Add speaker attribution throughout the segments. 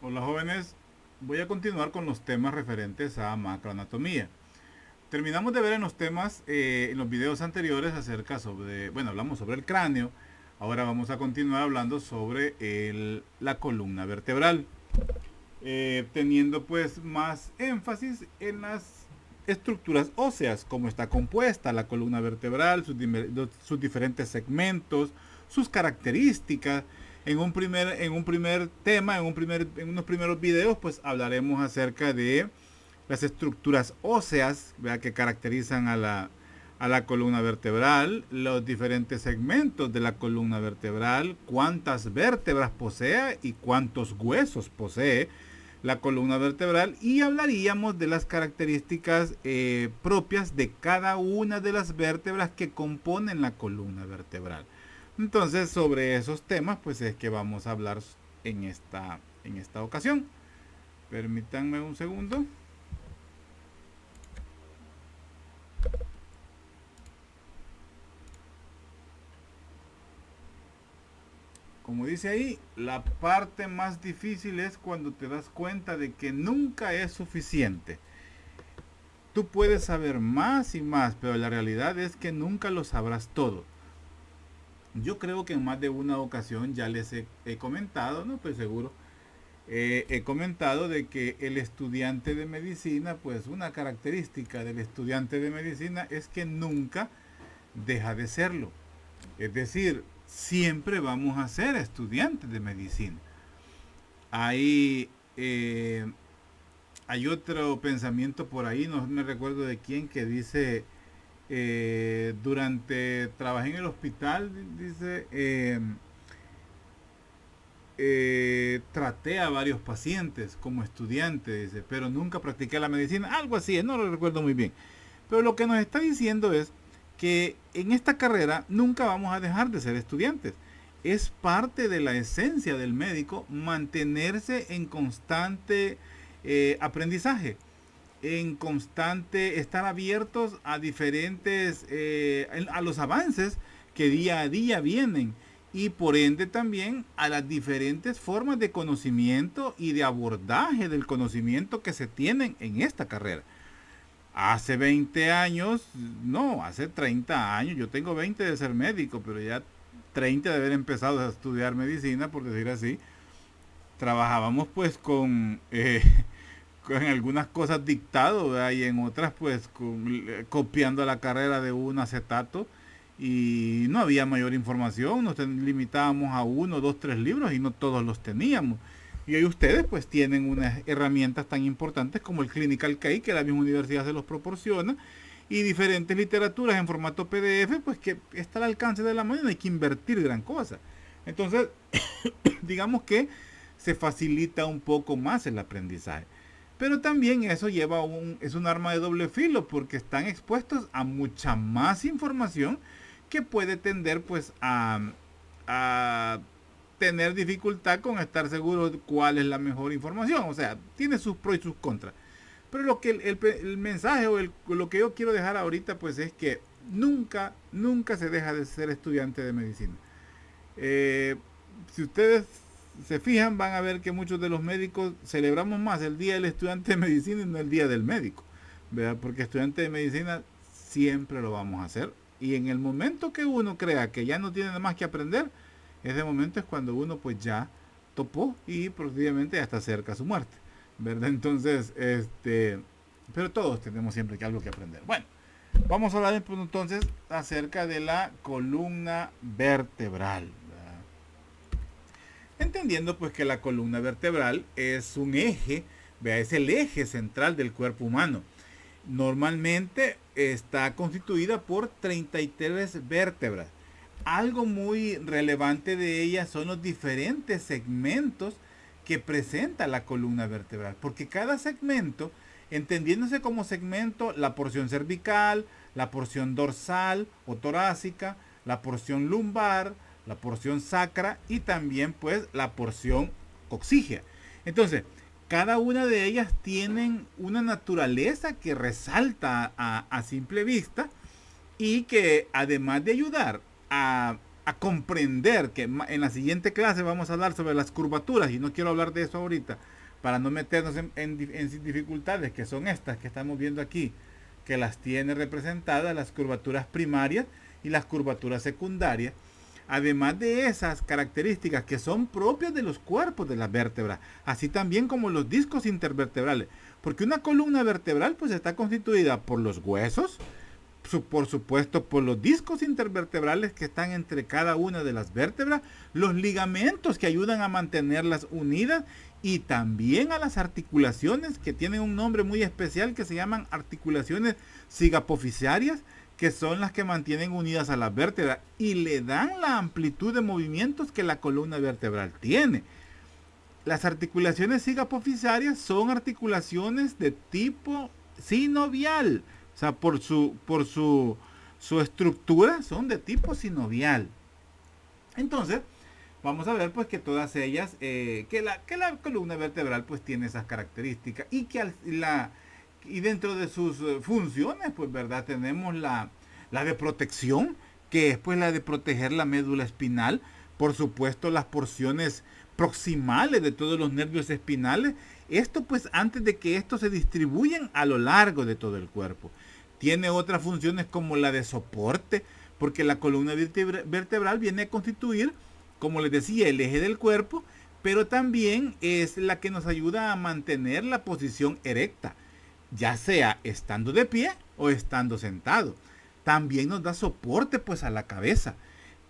Speaker 1: Hola jóvenes, voy a continuar con los temas referentes a macroanatomía. Terminamos de ver en los temas, en los videos anteriores acerca sobre, bueno, hablamos sobre el cráneo. Ahora vamos a continuar hablando sobre la columna vertebral, teniendo pues más énfasis en las estructuras óseas, cómo está compuesta la columna vertebral, sus diferentes segmentos, sus características. En un primer tema, en unos primeros videos, pues hablaremos acerca de las estructuras óseas, ¿verdad?, que caracterizan a la columna vertebral, los diferentes segmentos de la columna vertebral, cuántas vértebras posee y cuántos huesos posee la columna vertebral, y hablaríamos de las características propias de cada una de las vértebras que componen la columna vertebral. Entonces, sobre esos temas, pues es que vamos a hablar en esta ocasión. Permítanme un segundo. Como dice ahí, la parte más difícil es cuando te das cuenta de que nunca es suficiente. Tú puedes saber más y más, pero la realidad es que nunca lo sabrás todo. Yo creo que en más de una ocasión ya les he comentado, no estoy seguro, he comentado de que el estudiante de medicina, pues una característica del estudiante de medicina es que nunca deja de serlo. Es decir, siempre vamos a ser estudiantes de medicina. Hay, eh, hay otro pensamiento por ahí, no me recuerdo de quién, que dice, trabajé en el hospital, dice, traté a varios pacientes como estudiante, dice, pero nunca practiqué la medicina, algo así, no lo recuerdo muy bien. Pero lo que nos está diciendo es que en esta carrera nunca vamos a dejar de ser estudiantes. Es parte de la esencia del médico mantenerse en constante aprendizaje, en constante estar abiertos a diferentes, a los avances que día a día vienen, y por ende también a las diferentes formas de conocimiento y de abordaje del conocimiento que se tienen en esta carrera. Hace 20 años, no, hace 30 años, yo tengo 20 de ser médico, pero ya 30 de haber empezado a estudiar medicina, por decir así. Trabajábamos pues con algunas cosas dictado, ¿verdad?, y en otras pues copiando la carrera de un acetato, y no había mayor información, nos limitábamos a uno, dos, tres libros y no todos los teníamos. Y hoy ustedes pues tienen unas herramientas tan importantes como el Clinical Case, que la misma universidad se los proporciona, y diferentes literaturas en formato PDF, pues que está al alcance de la mano, no hay que invertir gran cosa. Entonces, digamos que se facilita un poco más el aprendizaje. Pero también eso es un arma de doble filo, porque están expuestos a mucha más información que puede tender pues a tener dificultad con estar seguro de cuál es la mejor información. O sea, tiene sus pros y sus contras. Pero el mensaje lo que yo quiero dejar ahorita pues es que nunca se deja de ser estudiante de medicina. Eh, si ustedes se fijan, van a ver que muchos de los médicos celebramos más el Día del Estudiante de Medicina y no el Día del Médico, ¿verdad? Porque estudiante de medicina siempre lo vamos a hacer. Y en el momento que uno crea que ya no tiene nada más que aprender, ese momento es cuando uno pues ya topó y posiblemente ya está cerca a su muerte, ¿verdad? Entonces, pero todos tenemos siempre que algo que aprender. Bueno, vamos a hablar entonces acerca de la columna vertebral. Entendiendo pues que la columna vertebral es un eje, vea, es el eje central del cuerpo humano. Normalmente está constituida por 33 vértebras. Algo muy relevante de ella son los diferentes segmentos que presenta la columna vertebral, porque cada segmento, entendiéndose como segmento la porción cervical, la porción dorsal o torácica, la porción lumbar, la porción sacra y también pues la porción coxígea. Entonces, cada una de ellas tienen una naturaleza que resalta a simple vista, y que además de ayudar a comprender que en la siguiente clase vamos a hablar sobre las curvaturas, y no quiero hablar de eso ahorita para no meternos en dificultades, que son estas que estamos viendo aquí, que las tiene representadas las curvaturas primarias y las curvaturas secundarias, además de esas características que son propias de los cuerpos de las vértebras, así también como los discos intervertebrales, porque una columna vertebral pues está constituida por los huesos, por supuesto por los discos intervertebrales que están entre cada una de las vértebras, los ligamentos que ayudan a mantenerlas unidas, y también a las articulaciones que tienen un nombre muy especial que se llaman articulaciones zigapofisiarias, que son las que mantienen unidas a las vértebras y le dan la amplitud de movimientos que la columna vertebral tiene. Las articulaciones zigapofisiarias son articulaciones de tipo sinovial, o sea, por su estructura son de tipo sinovial. Entonces, vamos a ver pues que todas ellas, que la columna vertebral pues tiene esas características, y que y dentro de sus funciones pues, ¿verdad? Tenemos la de protección, que es pues la de proteger la médula espinal, por supuesto las porciones proximales de todos los nervios espinales, esto pues antes de que estos se distribuyan a lo largo de todo el cuerpo. Tiene otras funciones como la de soporte, porque la columna vertebral viene a constituir, como les decía, el eje del cuerpo, pero también es la que nos ayuda a mantener la posición erecta, ya sea estando de pie o estando sentado. También nos da soporte pues a la cabeza.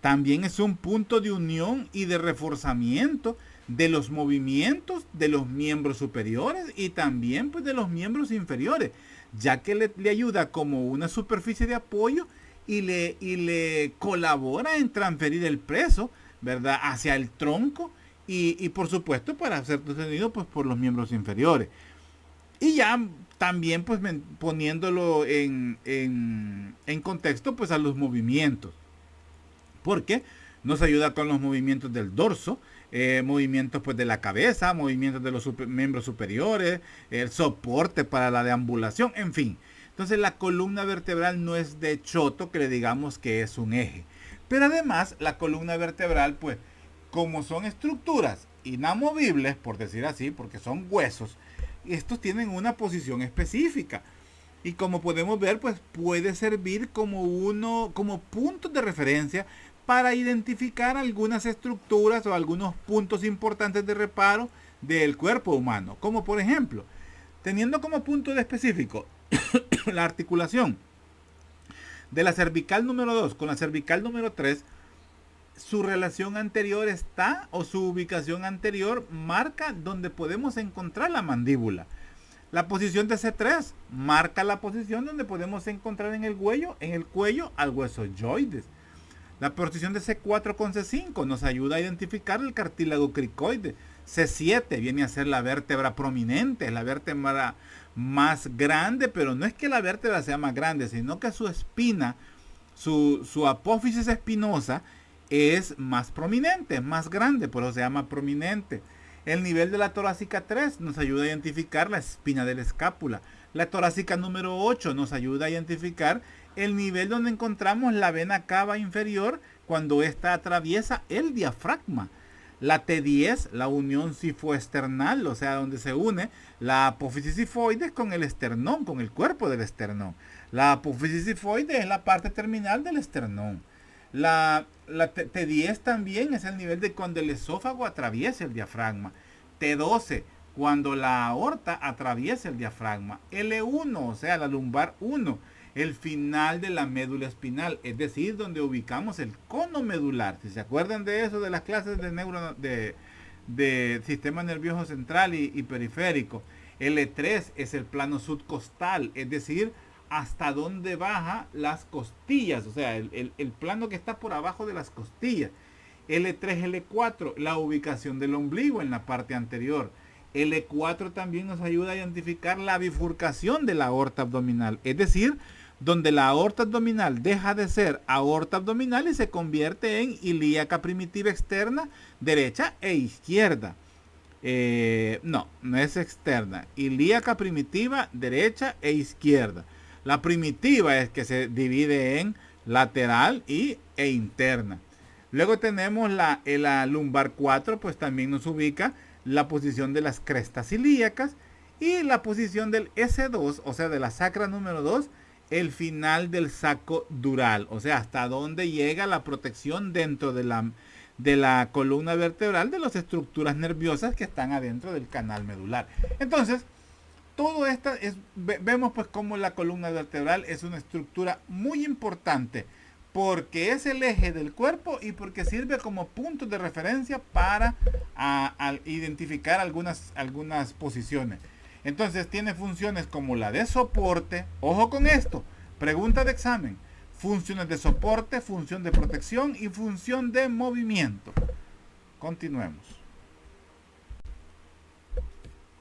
Speaker 1: También es un punto de unión y de reforzamiento de los movimientos de los miembros superiores y también pues de los miembros inferiores, ya que le ayuda como una superficie de apoyo y le colabora en transferir el peso, ¿verdad?, hacia el tronco y por supuesto para ser sostenido pues por los miembros inferiores. Y ya también pues poniéndolo en contexto pues a los movimientos, porque nos ayuda con los movimientos del dorso, movimientos pues de la cabeza, movimientos de los miembros superiores, el soporte para la deambulación, en fin. Entonces la columna vertebral no es de choto que le digamos que es un eje. Pero además la columna vertebral, pues, como son estructuras inamovibles, por decir así, porque son huesos, estos tienen una posición específica. Y como podemos ver, pues puede servir como puntos de referencia para identificar algunas estructuras o algunos puntos importantes de reparo del cuerpo humano. Como por ejemplo, teniendo como punto de específico la articulación de la cervical número 2 con la cervical número 3, su relación anterior está, o su ubicación anterior marca donde podemos encontrar la mandíbula. La posición de C3 marca la posición donde podemos encontrar en el cuello al hueso yoides. La posición de C4 con C5 nos ayuda a identificar el cartílago cricoide. C7 viene a ser la vértebra prominente, la vértebra más grande, pero no es que la vértebra sea más grande, sino que su espina, su apófisis espinosa es más prominente, es más grande, por eso se llama prominente. El nivel de la torácica 3 nos ayuda a identificar la espina de la escápula. La torácica número 8 nos ayuda a identificar el nivel donde encontramos la vena cava inferior cuando ésta atraviesa el diafragma. La T10, la unión sifoesternal, o sea, donde se une la apófisis sifoides con el esternón, con el cuerpo del esternón. La apófisis sifoides es la parte terminal del esternón. La T10 también es el nivel de cuando el esófago atraviesa el diafragma. T12, cuando la aorta atraviesa el diafragma. L1, o sea, la lumbar 1, el final de la médula espinal, es decir, donde ubicamos el cono medular. Si se acuerdan de eso de las clases de sistema nervioso central y periférico. L3 es el plano subcostal, es decir, hasta donde baja las costillas, o sea, el plano que está por abajo de las costillas. L3, L4, la ubicación del ombligo en la parte anterior. L4 también nos ayuda a identificar la bifurcación de la aorta abdominal, es decir, donde la aorta abdominal deja de ser aorta abdominal y se convierte en ilíaca primitiva externa, derecha e izquierda. No es externa, ilíaca primitiva, derecha e izquierda. La primitiva es que se divide en lateral e interna. Luego tenemos la lumbar 4, pues también nos ubica la posición de las crestas ilíacas y la posición del S2, o sea, de la sacra número 2, el final del saco dural, o sea, hasta dónde llega la protección dentro de la columna vertebral de las estructuras nerviosas que están adentro del canal medular. Entonces, todo esto vemos pues como la columna vertebral es una estructura muy importante porque es el eje del cuerpo y porque sirve como punto de referencia para identificar algunas posiciones. Entonces tiene funciones como la de soporte, ojo con esto, pregunta de examen, funciones de soporte, función de protección y función de movimiento. Continuemos.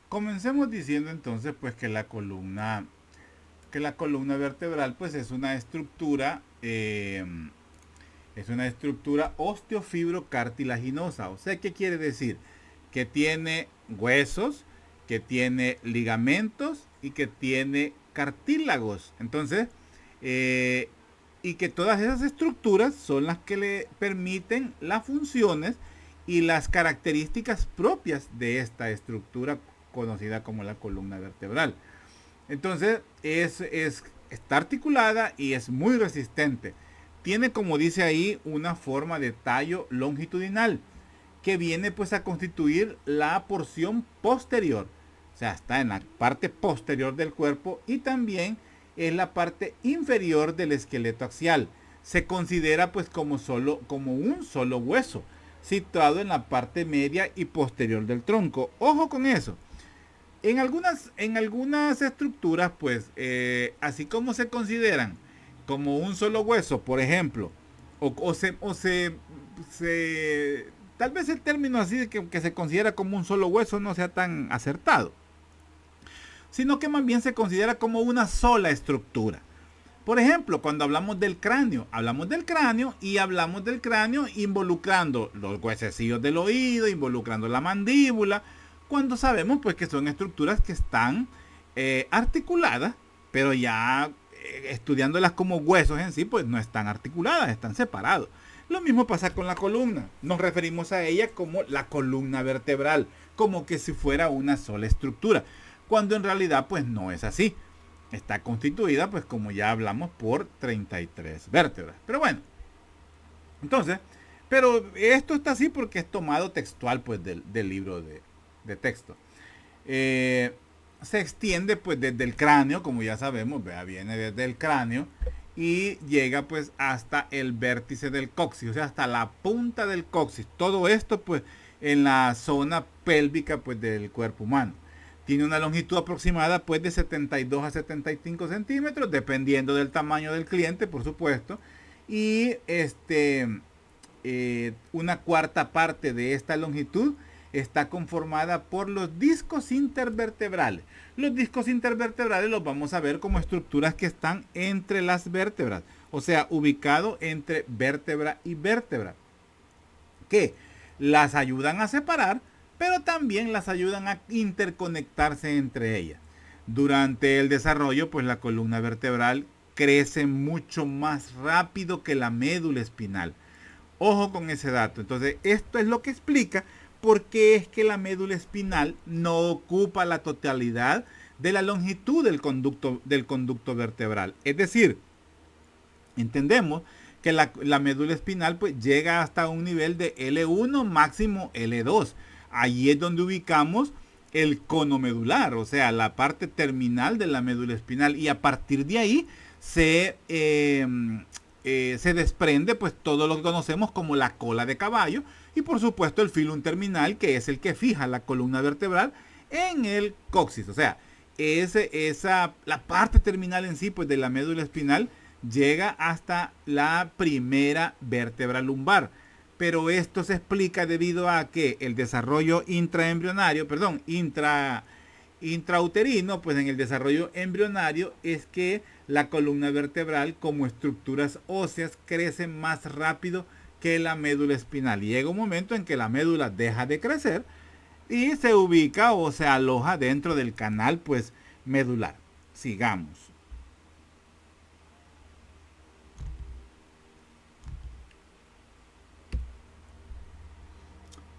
Speaker 1: Comencemos diciendo entonces pues que la columna vertebral pues es una estructura osteofibrocartilaginosa. O sea, ¿qué quiere decir? Que tiene huesos, que tiene ligamentos y que tiene cartílagos. Entonces, y que todas esas estructuras son las que le permiten las funciones y las características propias de esta estructura conocida como la columna vertebral. Entonces, está articulada y es muy resistente. Tiene, como dice ahí, una forma de tallo longitudinal que viene pues a constituir la porción posterior. O sea, está en la parte posterior del cuerpo y también en la parte inferior del esqueleto axial. Se considera pues como un solo hueso, situado en la parte media y posterior del tronco. Ojo con eso. En algunas estructuras, pues, así como se consideran como un solo hueso, por ejemplo, tal vez el término así de que se considera como un solo hueso no sea tan acertado, sino que más bien se considera como una sola estructura. Por ejemplo, cuando hablamos del cráneo y hablamos del cráneo involucrando los huesecillos del oído, involucrando la mandíbula, cuando sabemos pues que son estructuras que están articuladas, pero ya estudiándolas como huesos en sí, pues no están articuladas, están separados. Lo mismo pasa con la columna. Nos referimos a ella como la columna vertebral, como que si fuera una sola estructura, cuando en realidad pues no es así. Está constituida, pues como ya hablamos, por 33 vértebras. Pero bueno, entonces, pero esto está así porque es tomado textual pues del libro de texto. Se extiende pues desde el cráneo, como ya sabemos, viene desde el cráneo y llega pues hasta el vértice del coxis, o sea, hasta la punta del coxis. Todo esto pues en la zona pélvica pues del cuerpo humano. Tiene una longitud aproximada pues de 72 a 75 centímetros, dependiendo del tamaño del cliente, por supuesto. Y una cuarta parte de esta longitud está conformada por los discos intervertebrales. Los discos intervertebrales los vamos a ver como estructuras que están entre las vértebras, o sea, ubicado entre vértebra y vértebra, que las ayudan a separar, pero también las ayudan a interconectarse entre ellas. Durante el desarrollo, pues la columna vertebral crece mucho más rápido que la médula espinal. Ojo con ese dato. Entonces, esto es lo que explica por qué es que la médula espinal no ocupa la totalidad de la longitud del conducto vertebral. Es decir, entendemos que la médula espinal pues llega hasta un nivel de L1 máximo L2. Allí es donde ubicamos el cono medular, o sea, la parte terminal de la médula espinal, y a partir de ahí se desprende pues todo lo que conocemos como la cola de caballo y por supuesto el filum terminal, que es el que fija la columna vertebral en el coxis. O sea, la parte terminal en sí pues de la médula espinal llega hasta la primera vértebra lumbar. Pero esto se explica debido a que el desarrollo intrauterino, pues en el desarrollo embrionario es que la columna vertebral como estructuras óseas crece más rápido que la médula espinal. Y llega un momento en que la médula deja de crecer y se ubica o se aloja dentro del canal pues medular. Sigamos.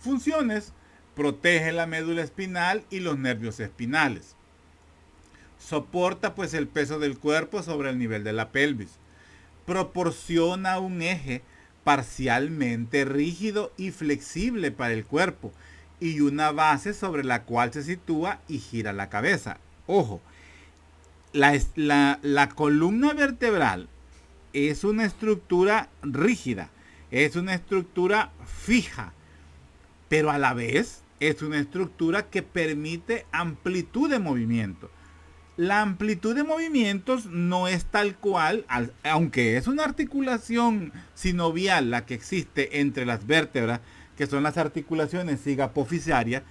Speaker 1: funciones: protege la médula espinal y los nervios espinales. Soporta pues el peso del cuerpo sobre el nivel de la pelvis. Proporciona un eje parcialmente rígido y flexible para el cuerpo y una base sobre la cual se sitúa y gira la cabeza. Ojo, la columna vertebral es una estructura rígida, es una estructura fija, pero a la vez es una estructura que permite amplitud de movimiento. La amplitud de movimientos no es tal cual, aunque es una articulación sinovial la que existe entre las vértebras, que son las articulaciones sigapofisiarias.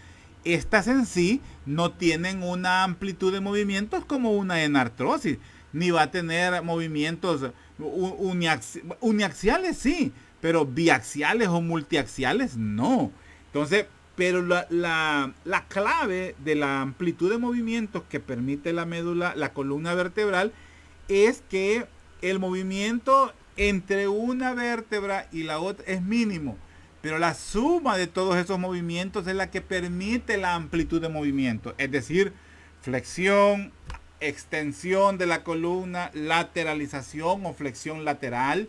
Speaker 1: Estas en sí no tienen una amplitud de movimientos como una enartrosis, ni va a tener movimientos uniaxiales, sí, pero biaxiales o multiaxiales no. Entonces, pero la clave de la amplitud de movimientos que permite la médula, la columna vertebral, es que el movimiento entre una vértebra y la otra es mínimo, pero la suma de todos esos movimientos es la que permite la amplitud de movimiento, es decir, flexión, extensión de la columna, lateralización o flexión lateral.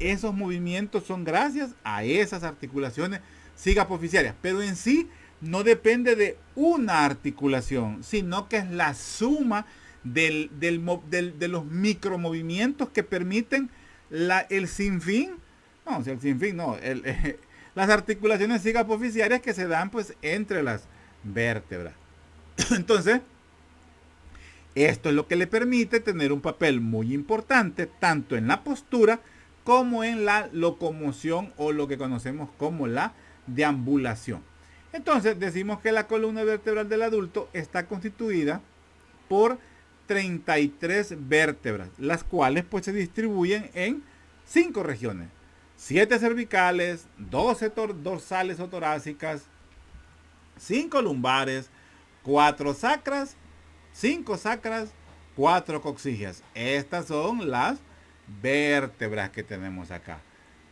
Speaker 1: Esos movimientos son gracias a esas articulaciones sigapofisiarias, pero en sí no depende de una articulación, sino que es la suma de los micromovimientos que permiten el sinfín, no, el sinfín no, las articulaciones sigapofisiarias que se dan pues entre las vértebras. Entonces, esto es lo que le permite tener un papel muy importante tanto en la postura como en la locomoción, o lo que conocemos como la deambulación. Entonces decimos que la columna vertebral del adulto está constituida por 33 vértebras, las cuales pues se distribuyen en 5 regiones: 7 cervicales, 12 dorsales o torácicas, 5 lumbares, 4 sacras, 5 sacras, 4 coxígeas. Estas son las vértebras que tenemos acá.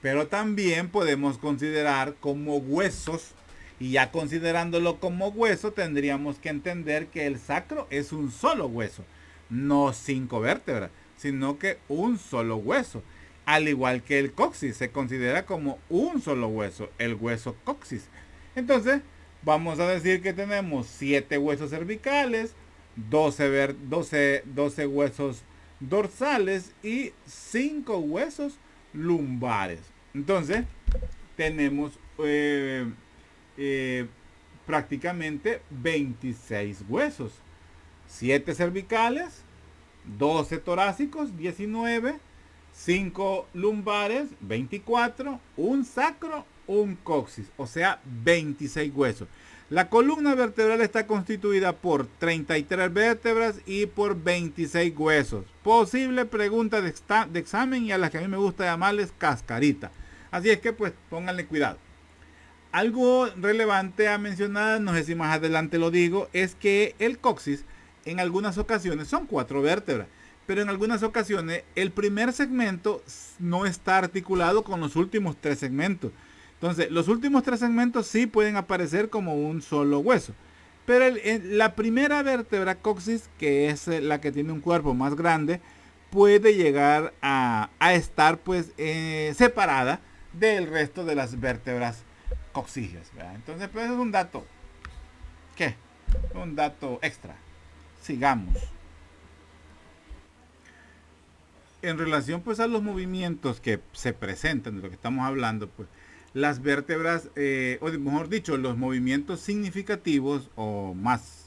Speaker 1: Pero también podemos considerar como huesos, y ya considerándolo como hueso tendríamos que entender que el sacro es un solo hueso, no 5 vértebras, sino que un solo hueso. Al igual que el coxis se considera como un solo hueso, el hueso coxis. Entonces vamos a decir que tenemos 7 huesos cervicales, 12 huesos dorsales y 5 huesos lumbares. Entonces tenemos prácticamente 26 huesos: 7 cervicales, 12 torácicos, 19, 5 lumbares, 24, un sacro, un coxis, o sea 26 huesos. La columna vertebral está constituida por 33 vértebras y por 26 huesos. Posible pregunta de examen, y a las que a mí me gusta llamarles cascarita. Así es que pues pónganle cuidado. Algo relevante a mencionar, no sé si más adelante lo digo, es que el coxis en algunas ocasiones son 4 vértebras, pero en algunas ocasiones el primer segmento no está articulado con los últimos 3 segmentos. Entonces, los últimos 3 segmentos sí pueden aparecer como un solo hueso. Pero la primera vértebra coxis, que es la que tiene un cuerpo más grande, puede llegar a estar pues separada del resto de las vértebras coxígeas, ¿verdad? Entonces, pues es un dato. ¿Qué? Un dato extra. Sigamos. En relación pues a los movimientos que se presentan, de lo que estamos hablando, pues las vértebras, o mejor dicho, los movimientos significativos o más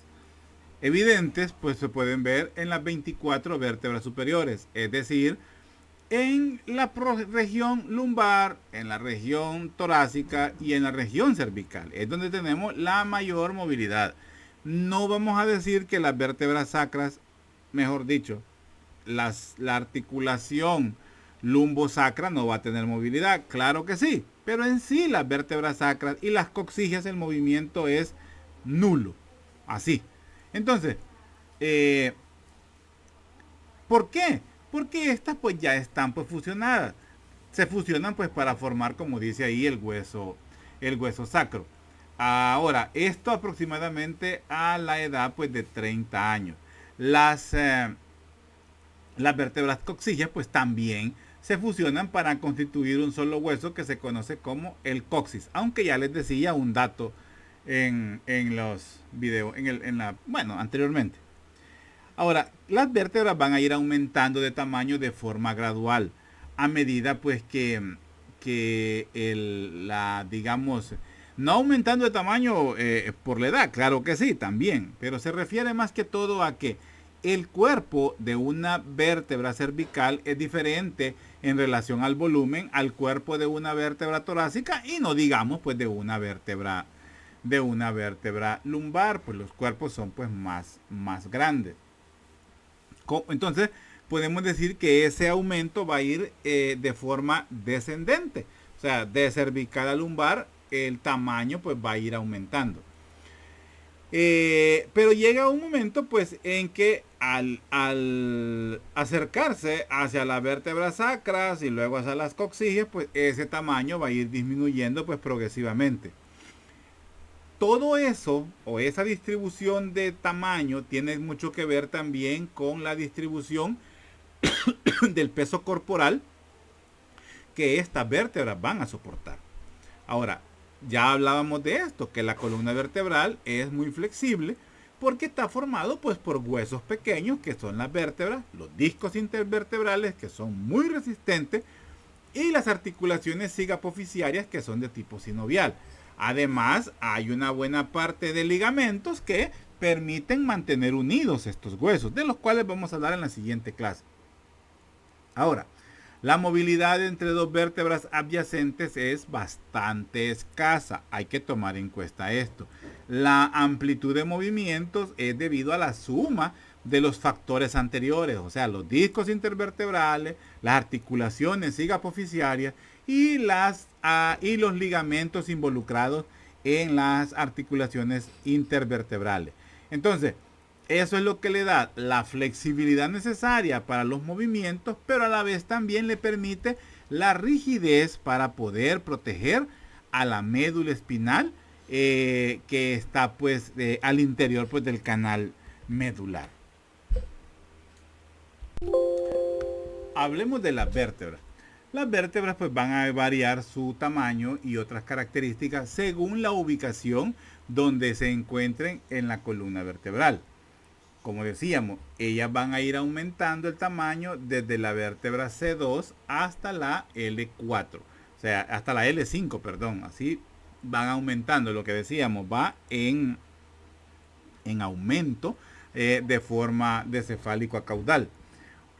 Speaker 1: evidentes, pues se pueden ver en las 24 vértebras superiores, es decir, en la región lumbar, en la región torácica y en la región cervical. Es donde tenemos la mayor movilidad. No vamos a decir que las vértebras sacras, mejor dicho, la articulación lumbosacra no va a tener movilidad. Claro que sí, pero en sí las vértebras sacras y las coxígeas el movimiento es nulo. Así. Entonces, ¿por qué? Porque estas pues ya están pues fusionadas. Se fusionan pues para formar, como dice ahí, el hueso sacro. Ahora, esto aproximadamente a la edad pues de 30 años. Las, eh, las vértebras coxillas pues también se fusionan para constituir un solo hueso que se conoce como el coxis. Aunque ya les decía un dato en los videos, bueno, anteriormente. Ahora, las vértebras van a ir aumentando de tamaño de forma gradual a medida pues que digamos, no aumentando de tamaño por la edad, claro que sí, también, pero se refiere más que todo a que el cuerpo de una vértebra cervical es diferente en relación al volumen al cuerpo de una vértebra torácica y no digamos pues de una vértebra lumbar, pues los cuerpos son pues más grandes. Entonces, podemos decir que ese aumento va a ir de forma descendente. O sea, de cervical a lumbar, el tamaño pues va a ir aumentando. Pero llega un momento pues en que al acercarse hacia las vértebras sacras y luego hacia las coxillas, pues ese tamaño va a ir disminuyendo pues progresivamente. Todo eso o esa distribución de tamaño tiene mucho que ver también con la distribución del peso corporal que estas vértebras van a soportar. Ahora, ya hablábamos de esto, que la columna vertebral es muy flexible porque está formado pues por huesos pequeños que son las vértebras, los discos intervertebrales que son muy resistentes y las articulaciones cigapoficiarias que son de tipo sinovial. Además, hay una buena parte de ligamentos que permiten mantener unidos estos huesos, de los cuales vamos a hablar en la siguiente clase. Ahora, la movilidad entre dos vértebras adyacentes es bastante escasa. Hay que tomar en cuenta esto. La amplitud de movimientos es debido a la suma de los factores anteriores, o sea, los discos intervertebrales, las articulaciones cigapoficiarias y los ligamentos involucrados en las articulaciones intervertebrales. Entonces, eso es lo que le da la flexibilidad necesaria para los movimientos, pero a la vez también le permite la rigidez para poder proteger a la médula espinal que está pues al interior pues del canal medular. Hablemos de las vértebras. Las vértebras pues van a variar su tamaño y otras características según la ubicación donde se encuentren en la columna vertebral. Como decíamos, ellas van a ir aumentando el tamaño desde la vértebra C2 hasta la L4. O sea, hasta la L5, perdón. Así van aumentando. Lo que decíamos va en aumento de forma de cefálico a caudal.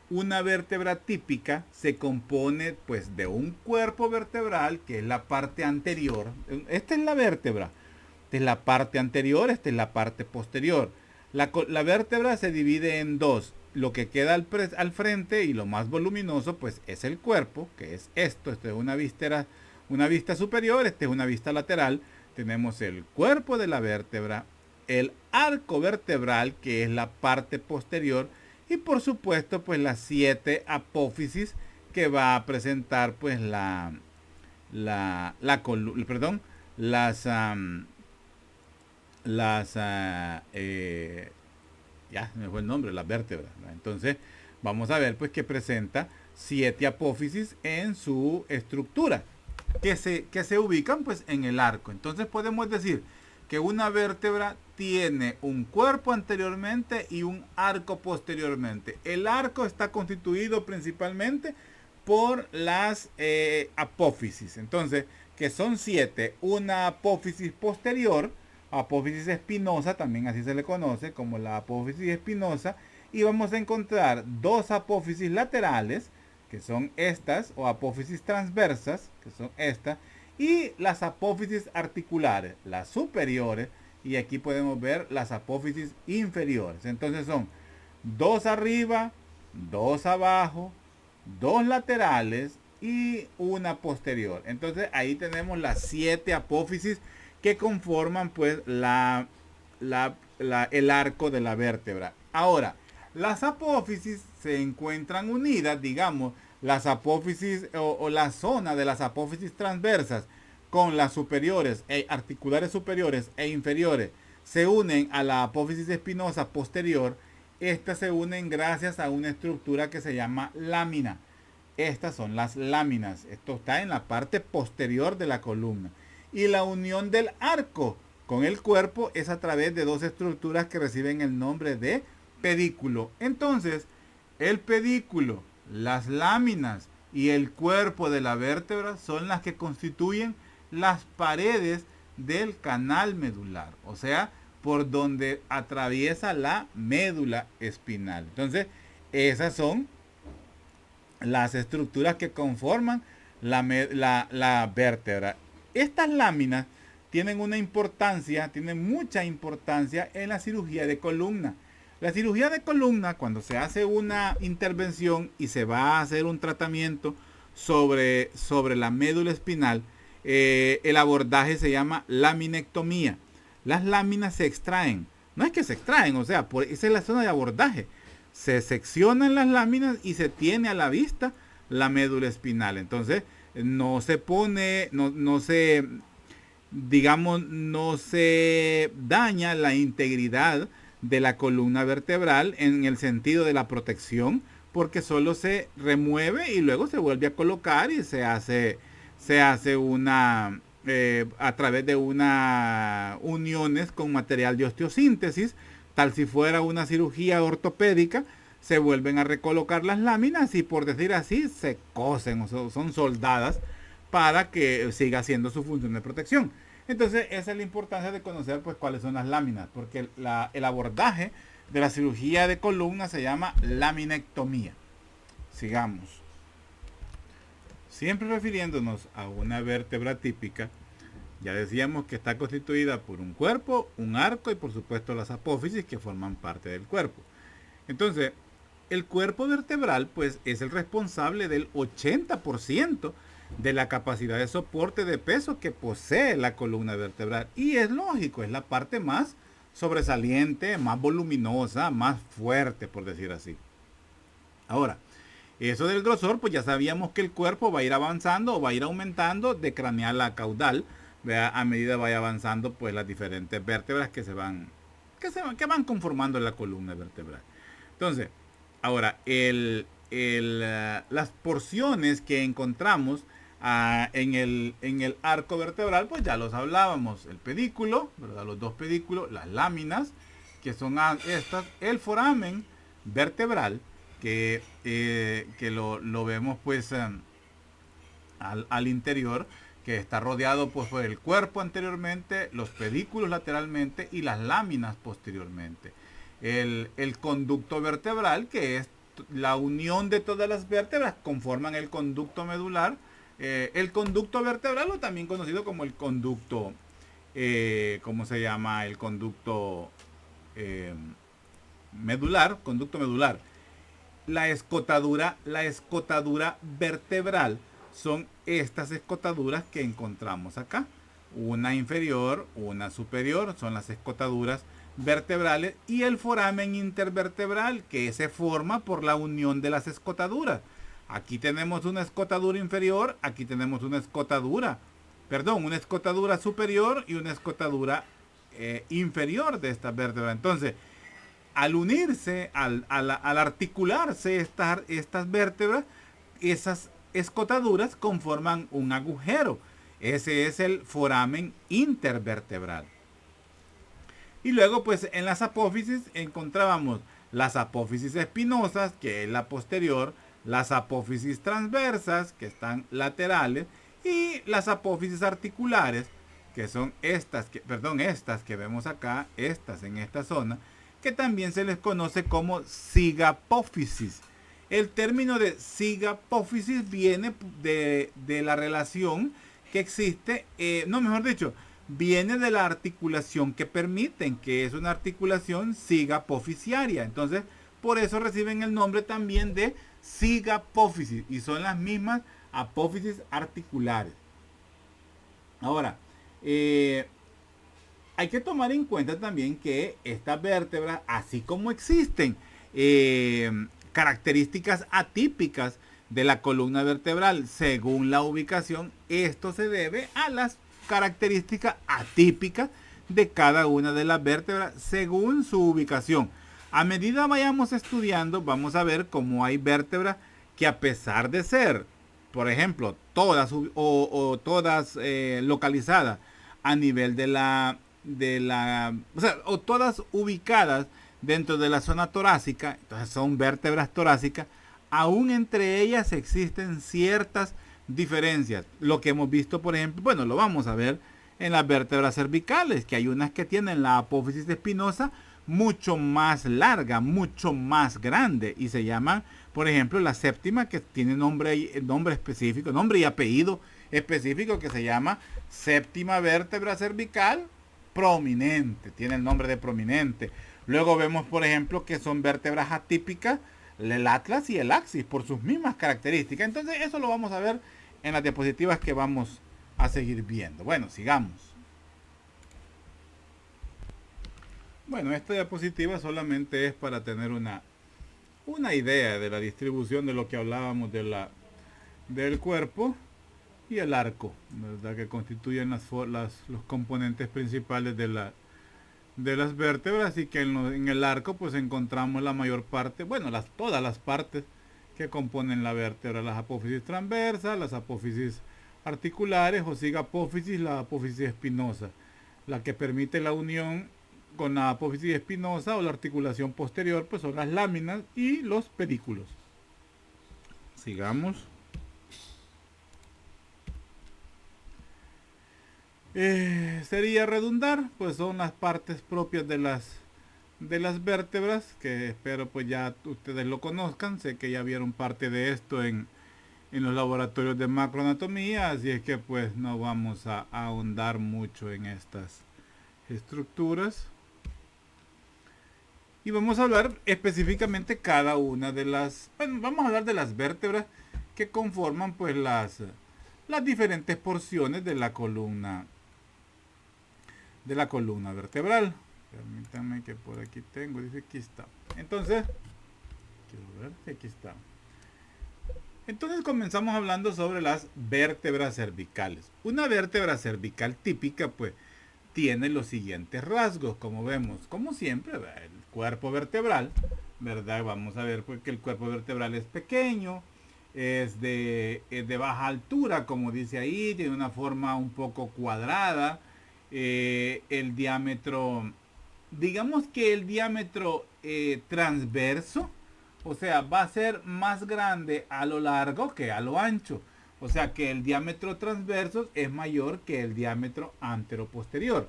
Speaker 1: Una vértebra típica se compone pues de un cuerpo vertebral que es la parte anterior. Esta es la vértebra. Esta es la parte anterior, esta es la parte posterior. La vértebra se divide en dos. Lo que queda al frente y lo más voluminoso pues es el cuerpo, que es esto. Esto es una vista superior, esta es una vista lateral. Tenemos el cuerpo de la vértebra, el arco vertebral, que es la parte posterior, y por supuesto pues las 7 apófisis que va a presentar pues ya me fue el nombre, las vértebras. Entonces vamos a ver pues que presenta 7 apófisis en su estructura que se ubican pues en el arco. Entonces podemos decir que una vértebra tiene un cuerpo anteriormente y un arco posteriormente. El arco está constituido principalmente por las apófisis. Entonces, que son 7. Una apófisis posterior, apófisis espinosa, también así se le conoce como la apófisis espinosa. Y vamos a encontrar 2 apófisis laterales, que son estas, o apófisis transversas, que son estas. Y las apófisis articulares, las superiores, y aquí podemos ver las apófisis inferiores. Entonces son 2 arriba, 2 abajo, 2 laterales y una posterior. Entonces ahí tenemos las 7 apófisis que conforman pues el arco de la vértebra. Ahora, las apófisis se encuentran unidas, digamos, las apófisis o la zona de las apófisis transversas con las superiores, articulares superiores e inferiores, se unen a la apófisis espinosa posterior. Estas se unen gracias a una estructura que se llama lámina. Estas son las láminas. Esto está en la parte posterior de la columna. Y la unión del arco con el cuerpo es a través de dos estructuras que reciben el nombre de pedículo. Entonces, el pedículo, las láminas y el cuerpo de la vértebra son las que constituyen las paredes del canal medular. O sea, por donde atraviesa la médula espinal. Entonces, esas son las estructuras que conforman la vértebra. Estas láminas tienen una importancia, tienen mucha importancia en la cirugía de columna. La cirugía de columna, cuando se hace una intervención y se va a hacer un tratamiento sobre la médula espinal, el abordaje se llama laminectomía. Las láminas se extraen. No es que se extraen, o sea, esa es la zona de abordaje. Se seccionan las láminas y se tiene a la vista la médula espinal. Entonces, no se pone, no se, digamos, no se daña la integridad de la columna vertebral en el sentido de la protección, porque solo se remueve y luego se vuelve a colocar y se hace una a través de una uniones con material de osteosíntesis, tal si fuera una cirugía ortopédica. Se vuelven a recolocar las láminas y, por decir así, se cosen o son soldadas para que siga haciendo su función de protección. Entonces, esa es la importancia de conocer pues cuáles son las láminas, porque el abordaje de la cirugía de columna se llama laminectomía. Sigamos. Siempre refiriéndonos a una vértebra típica, ya decíamos que está constituida por un cuerpo, un arco y por supuesto las apófisis que forman parte del cuerpo. Entonces, el cuerpo vertebral pues es el responsable del 80% de la capacidad de soporte de peso que posee la columna vertebral. Y es lógico, es la parte más sobresaliente, más voluminosa, más fuerte, por decir así. Ahora, eso del grosor, pues ya sabíamos que el cuerpo va a ir avanzando o va a ir aumentando de craneal a caudal, ¿verdad? A medida vaya avanzando pues las diferentes vértebras que van conformando la columna vertebral. Entonces, ahora, las porciones que encontramos en el arco vertebral, pues ya los hablábamos. El pedículo, ¿verdad? Los dos pedículos, las láminas, que son estas, el foramen vertebral, que lo vemos pues al interior, que está rodeado pues por el cuerpo anteriormente, los pedículos lateralmente y las láminas posteriormente. El conducto vertebral, que es la unión de todas las vértebras, conforman el conducto medular. El conducto vertebral, o también conocido como el conducto, ¿cómo se llama? El conducto medular, conducto medular. La escotadura vertebral son estas escotaduras que encontramos acá. Una inferior, una superior, son las escotaduras vertebrales, y el foramen intervertebral, que se forma por la unión de las escotaduras. Aquí tenemos una escotadura inferior, aquí tenemos una escotadura superior y una escotadura inferior de esta vértebra. Entonces, al unirse, al articularse estas vértebras, esas escotaduras conforman un agujero. Ese es el foramen intervertebral. Y luego pues en las apófisis encontrábamos las apófisis espinosas, que es la posterior, las apófisis transversas, que están laterales, y las apófisis articulares, que son estas que vemos acá, estas en esta zona, que también se les conoce como zigapófisis. El término de zigapófisis viene de la relación que existe, viene de la articulación que permiten, que es una articulación zigapofisiaria. Entonces, por eso reciben el nombre también de zigapófisis, y son las mismas apófisis articulares. Ahora, hay que tomar en cuenta también que estas vértebras, así como existen características atípicas de la columna vertebral según la ubicación. Esto se debe a las características atípicas de cada una de las vértebras según su ubicación. A medida vayamos estudiando, vamos a ver cómo hay vértebras que, a pesar de ser, por ejemplo, todas todas localizadas a nivel o todas ubicadas dentro de la zona torácica, entonces son vértebras torácicas, aún entre ellas existen ciertas diferencias. Lo que hemos visto, por ejemplo, bueno, lo vamos a ver en las vértebras cervicales, que hay unas que tienen la apófisis espinosa mucho más larga, mucho más grande, y se llama, por ejemplo, la séptima, que tiene nombre específico, nombre y apellido específico, que se llama séptima vértebra cervical prominente, tiene el nombre de prominente. Luego vemos, por ejemplo, que son vértebras atípicas, el atlas y el axis, por sus mismas características. Entonces eso lo vamos a ver en las diapositivas que vamos a seguir viendo. Bueno, sigamos. Bueno, esta diapositiva solamente es para tener una idea de la distribución de lo que hablábamos del cuerpo y el arco, ¿verdad? Que constituyen los componentes principales de las vértebras, y que en el arco pues encontramos la mayor parte, bueno, todas las partes que componen la vértebra: las apófisis transversas, las apófisis articulares o sigapófisis, la apófisis espinosa, la que permite la unión con la apófisis espinosa o la articulación posterior, pues son las láminas y los pedículos. Sigamos. Sería redundar, pues son las partes propias de las vértebras, que espero pues ya ustedes lo conozcan. Sé que ya vieron parte de esto en los laboratorios de macroanatomía, así es que pues no vamos a ahondar mucho en estas estructuras. Y vamos a hablar específicamente cada una de vamos a hablar de las vértebras que conforman pues las diferentes porciones de la columna vertebral. Permítanme que por aquí tengo, dice aquí está. Entonces, quiero ver si aquí está. Entonces comenzamos hablando sobre las vértebras cervicales. Una vértebra cervical típica pues tiene los siguientes rasgos, como vemos, como siempre, el cuerpo vertebral, ¿verdad? Vamos a ver pues que el cuerpo vertebral es pequeño, es de baja altura, como dice ahí, tiene una forma un poco cuadrada, el diámetro, digamos que el diámetro transverso, o sea, va a ser más grande a lo largo que a lo ancho. O sea que el diámetro transverso es mayor que el diámetro anteroposterior.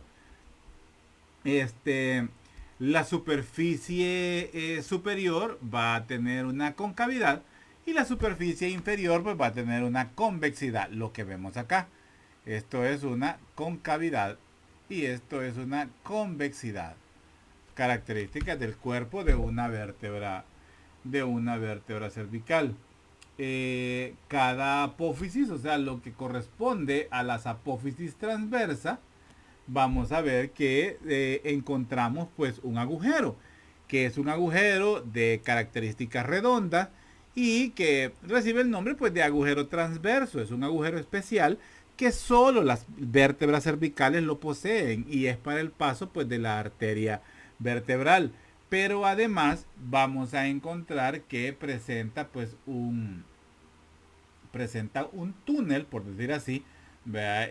Speaker 1: La superficie superior va a tener una concavidad y la superficie inferior pues va a tener una convexidad, lo que vemos acá. Esto es una concavidad y esto es una convexidad. Características del cuerpo de una vértebra cervical. Cada apófisis, o sea, lo que corresponde a las apófisis transversa, vamos a ver que encontramos pues un agujero, que es un agujero de características redondas y que recibe el nombre pues de agujero transverso. Es un agujero especial que solo las vértebras cervicales lo poseen y es para el paso pues de la arteria vertebral. Pero además vamos a encontrar que presenta pues presenta un túnel, por decir así. ¿Vea?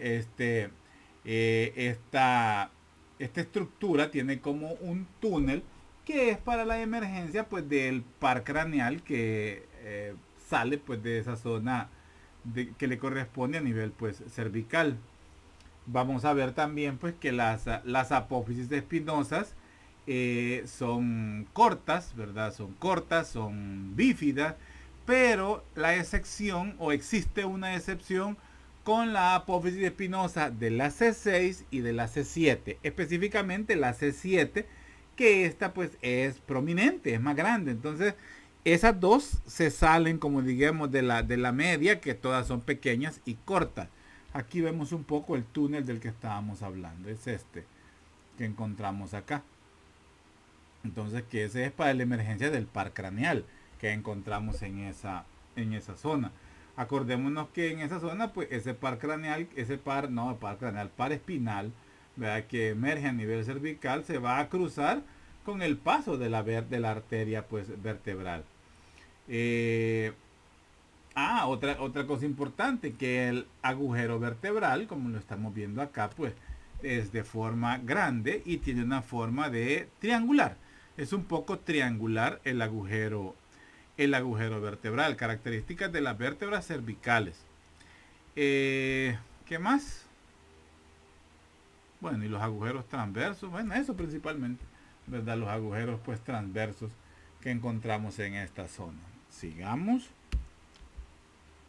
Speaker 1: Esta estructura tiene como un túnel que es para la emergencia pues del par craneal que sale pues de esa zona que le corresponde a nivel pues cervical. Vamos a ver también pues que las apófisis espinosas son cortas, ¿verdad? Son cortas, son bífidas, pero la excepción, o existe una excepción, con la apófisis espinosa de la C6 y de la C7, específicamente la C7, que esta pues es prominente, es más grande. Entonces esas dos se salen, como digamos, de la media, que todas son pequeñas y cortas. Aquí vemos un poco el túnel del que estábamos hablando, es este que encontramos acá. Entonces, que ese es para la emergencia del par craneal que encontramos en esa en esa zona. Acordémonos que en esa zona, pues ese par craneal, par espinal, ¿verdad? Que emerge a nivel cervical, se va a cruzar con el paso de la arteria pues vertebral. Eh, otra cosa importante, que el agujero vertebral, como lo estamos viendo acá, pues es de forma grande y tiene una forma de triangular. Es un poco triangular el agujero vertebral. Características de las vértebras cervicales. ¿Qué más? Bueno, y los agujeros transversos. Bueno, eso principalmente, ¿verdad? Los agujeros pues transversos que encontramos en esta zona. Sigamos.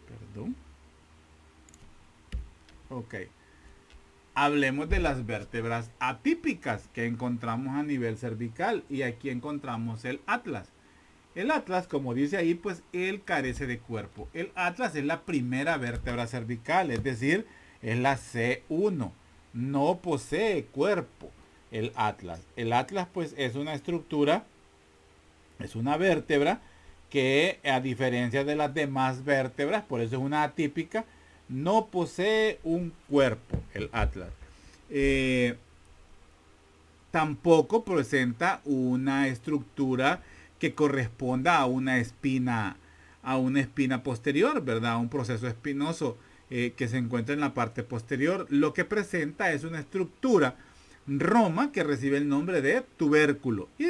Speaker 1: Perdón. Ok. Hablemos de las vértebras atípicas que encontramos a nivel cervical. Y aquí encontramos el atlas. El atlas, como dice ahí, pues él carece de cuerpo. El atlas es la primera vértebra cervical, es decir, es la C1. No posee cuerpo el atlas. El atlas pues es una estructura, es una vértebra que a diferencia de las demás vértebras, por eso es una atípica, no posee un cuerpo el atlas. Tampoco presenta una estructura que corresponda a una espina posterior, ¿verdad? Un proceso espinoso que se encuentra en la parte posterior. Lo que presenta es una estructura roma que recibe el nombre de tubérculo y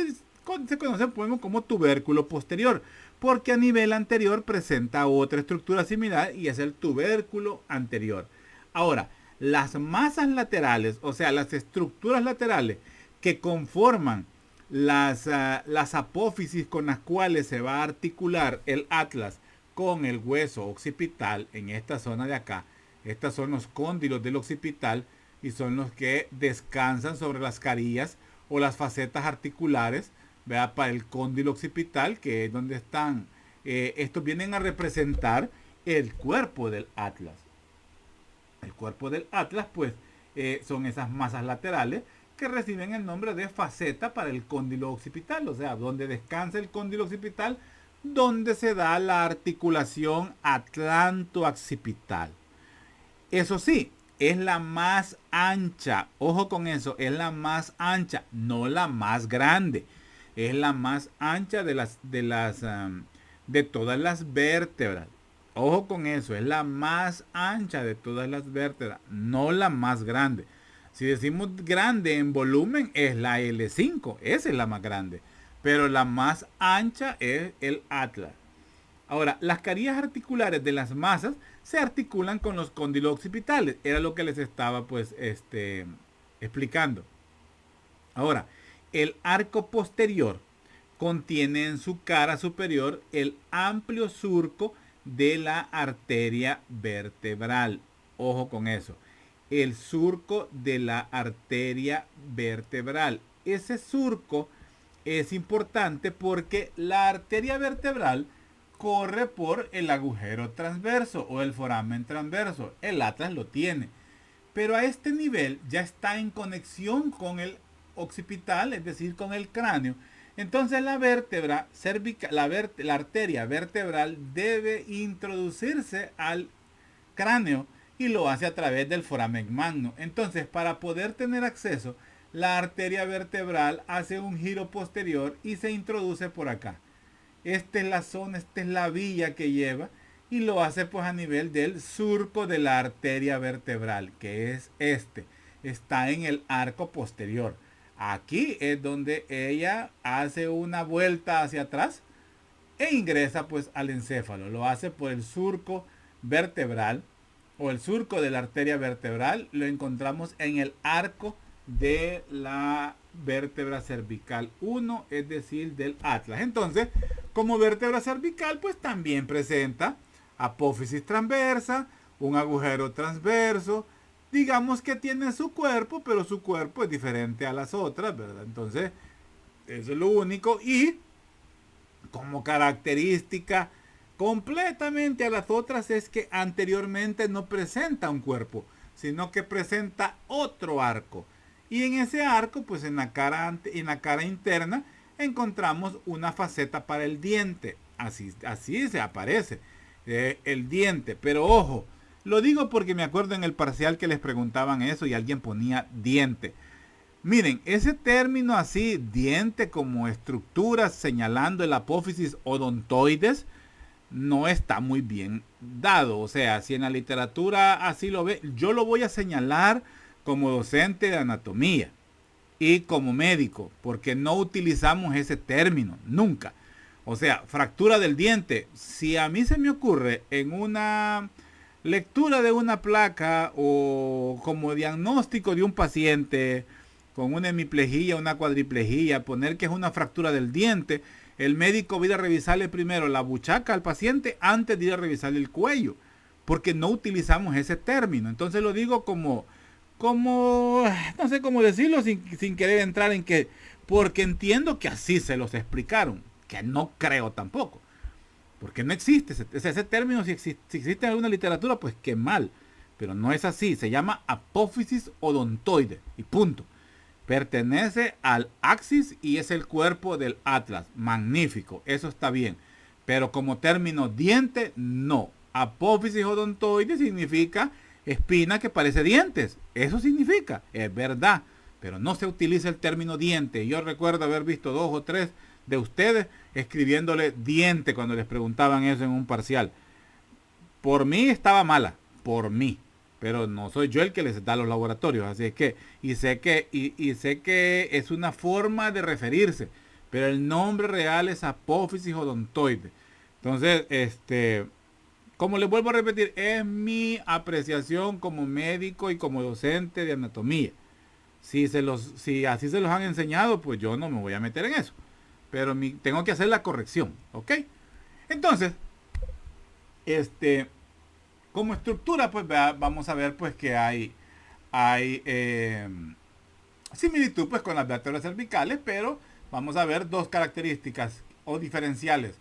Speaker 1: se conoce como tubérculo posterior, porque a nivel anterior presenta otra estructura similar y es el tubérculo anterior. Ahora, las masas laterales, o sea, las estructuras laterales que conforman las apófisis con las cuales se va a articular el atlas con el hueso occipital en esta zona de acá. Estos son los cóndilos del occipital y son los que descansan sobre las carillas o las facetas articulares, ¿verdad? Para el cóndilo occipital, que es donde están. Estos vienen a representar el cuerpo del atlas. El cuerpo del atlas, pues, son esas masas laterales que reciben el nombre de faceta para el cóndilo occipital, o sea, donde descansa el cóndilo occipital, donde se da la articulación atlanto-occipital. Eso sí, es la más ancha, ojo con eso, es la más ancha, no la más grande, es la más ancha de todas las vértebras. Ojo con eso, es la más ancha de todas las vértebras, no la más grande. Si decimos grande en volumen es la L5, esa es la más grande. Pero la más ancha es el atlas. Ahora, las carillas articulares de las masas se articulan con los cóndilos occipitales. Era lo que les estaba pues explicando. Ahora, el arco posterior contiene en su cara superior el amplio surco de la arteria vertebral. Ojo con eso. El surco de la arteria vertebral. Ese surco es importante porque la arteria vertebral corre por el agujero transverso o el foramen transverso. El atlas lo tiene. Pero a este nivel ya está en conexión con el occipital, es decir, con el cráneo. Entonces la vértebra cervical, la arteria vertebral debe introducirse al cráneo y lo hace a través del foramen magno. Entonces, para poder tener acceso, la arteria vertebral hace un giro posterior y se introduce por acá. Esta es la zona, esta es la vía que lleva y lo hace pues a nivel del surco de la arteria vertebral, que es este. Está en el arco posterior. Aquí es donde ella hace una vuelta hacia atrás e ingresa pues al encéfalo. Lo hace por el surco vertebral o el surco de la arteria vertebral. Lo encontramos en el arco de la vértebra cervical 1, es decir, del atlas. Entonces, como vértebra cervical, pues también presenta apófisis transversa, un agujero transverso. Digamos que tiene su cuerpo, pero su cuerpo es diferente a las otras, ¿verdad? Entonces, eso es lo único. Y como característica completamente a las otras es que anteriormente no presenta un cuerpo, sino que presenta otro arco. Y en ese arco, pues en la cara interna, encontramos una faceta para el diente. Así se aparece. el diente. Pero ojo, lo digo porque me acuerdo en el parcial que les preguntaban eso y alguien ponía diente. Miren, ese término así, diente como estructura señalando el apófisis odontoides, no está muy bien dado. O sea, si en la literatura así lo ve, yo lo voy a señalar como docente de anatomía y como médico, porque no utilizamos ese término, nunca. O sea, fractura del diente, si a mí se me ocurre en una lectura de una placa o como diagnóstico de un paciente con una hemiplegia, una cuadriplegia, poner que es una fractura del diente, el médico va a ir a revisarle primero la buchaca al paciente antes de ir a revisarle el cuello, porque no utilizamos ese término. Entonces lo digo como no sé cómo decirlo sin querer entrar en que, porque entiendo que así se los explicaron, que no creo tampoco, porque no existe ese término. Si existe en alguna literatura, pues qué mal, pero no es así. Se llama apófisis odontoide y punto. Pertenece al axis y es el cuerpo del atlas. Magnífico, eso está bien. Pero como término diente, no. Apófisis odontoide significa espina que parece dientes. Eso significa, es verdad. Pero no se utiliza el término diente. Yo recuerdo haber visto 2 o 3 de ustedes escribiéndole diente cuando les preguntaban eso en un parcial. Por mí estaba mala, por mí. Pero no soy yo el que les da los laboratorios, así es que, y sé que es una forma de referirse, pero el nombre real es apófisis odontoide. Entonces, como les vuelvo a repetir, es mi apreciación como médico y como docente de anatomía. Si así se los han enseñado, pues yo no me voy a meter en eso. Pero tengo que hacer la corrección, ¿ok? Entonces, como estructura, pues vamos a ver pues que hay similitud pues con las vértebras cervicales, pero vamos a ver 2 características o diferenciales.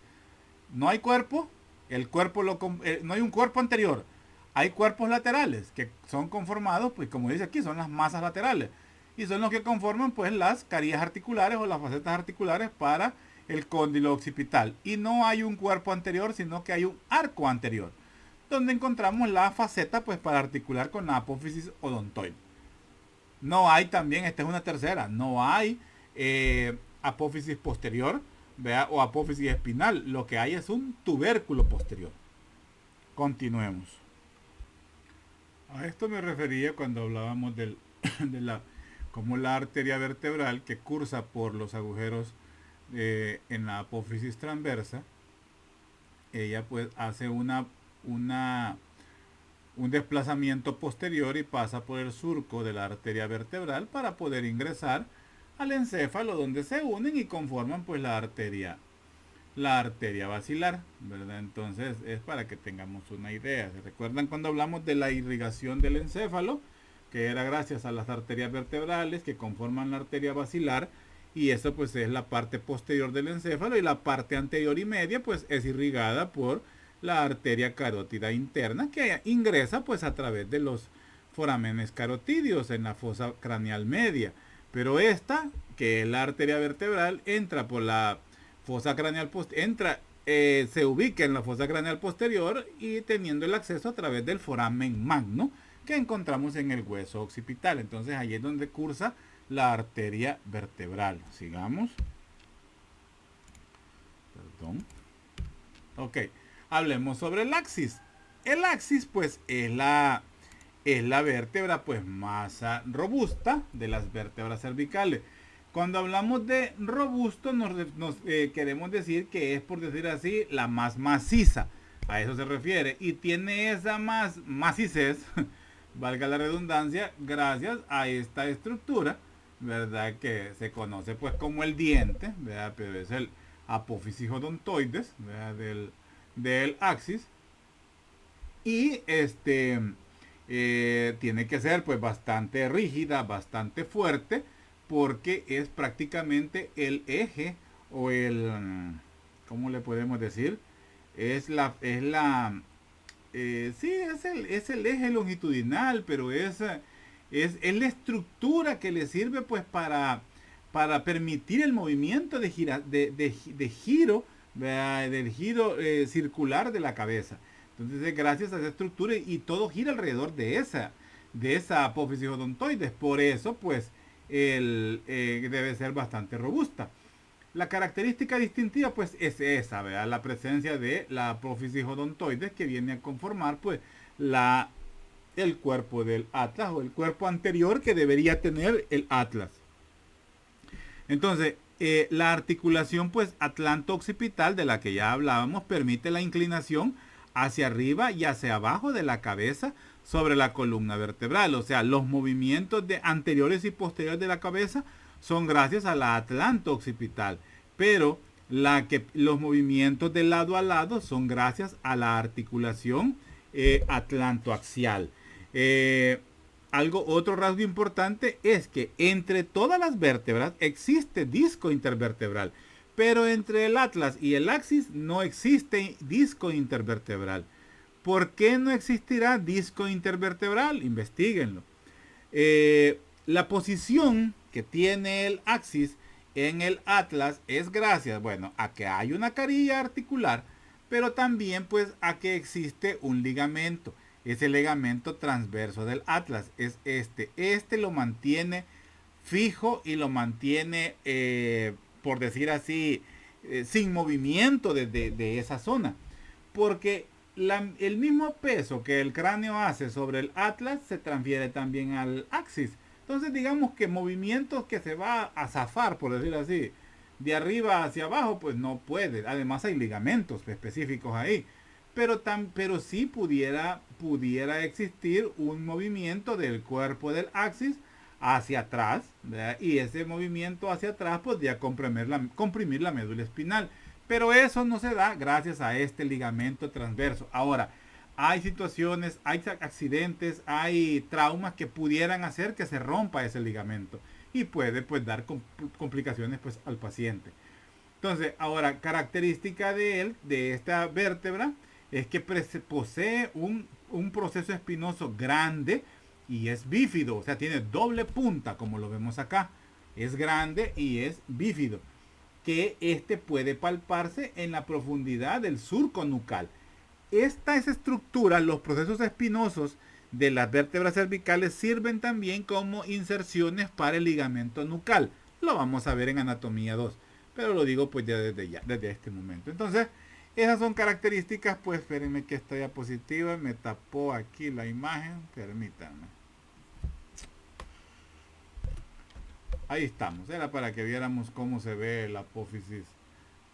Speaker 1: No hay cuerpo, no hay un cuerpo anterior, hay cuerpos laterales que son conformados, pues como dice aquí, son las masas laterales y son los que conforman pues las carillas articulares o las facetas articulares para el cóndilo occipital. Y no hay un cuerpo anterior, sino que hay un arco anterior, donde encontramos la faceta pues para articular con la apófisis odontoide. No hay también, esta es una tercera, no hay apófisis posterior, ¿vea? O apófisis espinal. Lo que hay es un tubérculo posterior. Continuemos. A esto me refería cuando hablábamos como la arteria vertebral que cursa por los agujeros en la apófisis transversa. Ella pues hace un desplazamiento posterior y pasa por el surco de la arteria vertebral para poder ingresar al encéfalo, donde se unen y conforman pues la arteria basilar, ¿verdad? Entonces es para que tengamos una idea. ¿Se recuerdan cuando hablamos de la irrigación del encéfalo? Que era gracias a las arterias vertebrales que conforman la arteria basilar, y eso pues es la parte posterior del encéfalo, y la parte anterior y media pues es irrigada por la arteria carótida interna, que ingresa pues a través de los forámenes carotídeos en la fosa craneal media. Pero esta, que es la arteria vertebral, entra por la fosa craneal se ubica en la fosa craneal posterior y teniendo el acceso a través del foramen magno que encontramos en el hueso occipital. Entonces ahí es donde cursa la arteria vertebral. Sigamos. Perdón. Ok. Hablemos sobre el axis. El axis pues es la vértebra pues más robusta de las vértebras cervicales. Cuando hablamos de robusto nos queremos decir que es, por decir así, la más maciza. A eso se refiere. Y tiene esa maciez, valga la redundancia, gracias a esta estructura, ¿verdad? Que se conoce pues como el diente, ¿verdad? Pero es el apófisis odontoides, ¿verdad? Del axis. Y tiene que ser pues bastante rígida, bastante fuerte, porque es prácticamente el eje o ¿cómo le podemos decir? Es el eje longitudinal, pero es la estructura que le sirve pues para permitir el movimiento de giro, del giro circular de la cabeza. Entonces es gracias a esa estructura y todo gira alrededor de esa apófisis odontoides. Por eso, pues, debe ser bastante robusta. La característica distintiva, pues, es esa, ¿verdad? La presencia de la apófisis odontoides que viene a conformar, pues, el cuerpo del atlas o el cuerpo anterior que debería tener el atlas. Entonces, la articulación pues atlanto-occipital de la que ya hablábamos permite la inclinación hacia arriba y hacia abajo de la cabeza sobre la columna vertebral. O sea, los movimientos de anteriores y posteriores de la cabeza son gracias a la atlanto-occipital. Pero los movimientos de lado a lado son gracias a la articulación atlantoaxial. Otro rasgo importante es que entre todas las vértebras existe disco intervertebral, pero entre el atlas y el axis no existe disco intervertebral. ¿Por qué no existirá disco intervertebral? Investíguenlo. La posición que tiene el axis en el atlas es gracias, bueno, a que hay una carilla articular, pero también pues a que existe un ligamento. Es el ligamento transverso del atlas, es este. Este lo mantiene fijo y lo mantiene, por decir así, sin movimiento de esa zona. Porque el mismo peso que el cráneo hace sobre el atlas se transfiere también al axis. Entonces digamos que movimientos que se va a zafar, por decir así, de arriba hacia abajo, pues no puede. Además hay ligamentos específicos ahí. Pero sí pudiera existir un movimiento del cuerpo del axis hacia atrás, ¿verdad? Y ese movimiento hacia atrás podría comprimir la médula espinal. Pero eso no se da gracias a este ligamento transverso. Ahora, hay situaciones, hay accidentes, hay traumas que pudieran hacer que se rompa ese ligamento y puede pues dar complicaciones pues al paciente. Entonces, ahora, característica de esta vértebra, es que posee un proceso espinoso grande y es bífido, o sea, tiene doble punta, como lo vemos acá. Es grande y es bífido, que puede palparse en la profundidad del surco nucal. Esta estructura, los procesos espinosos de las vértebras cervicales sirven también como inserciones para el ligamento nucal. Lo vamos a ver en anatomía 2, pero lo digo pues desde este momento. Entonces, esas son características, pues espérenme que esta diapositiva me tapó aquí la imagen, permítanme. Ahí estamos, era para que viéramos cómo se ve la apófisis.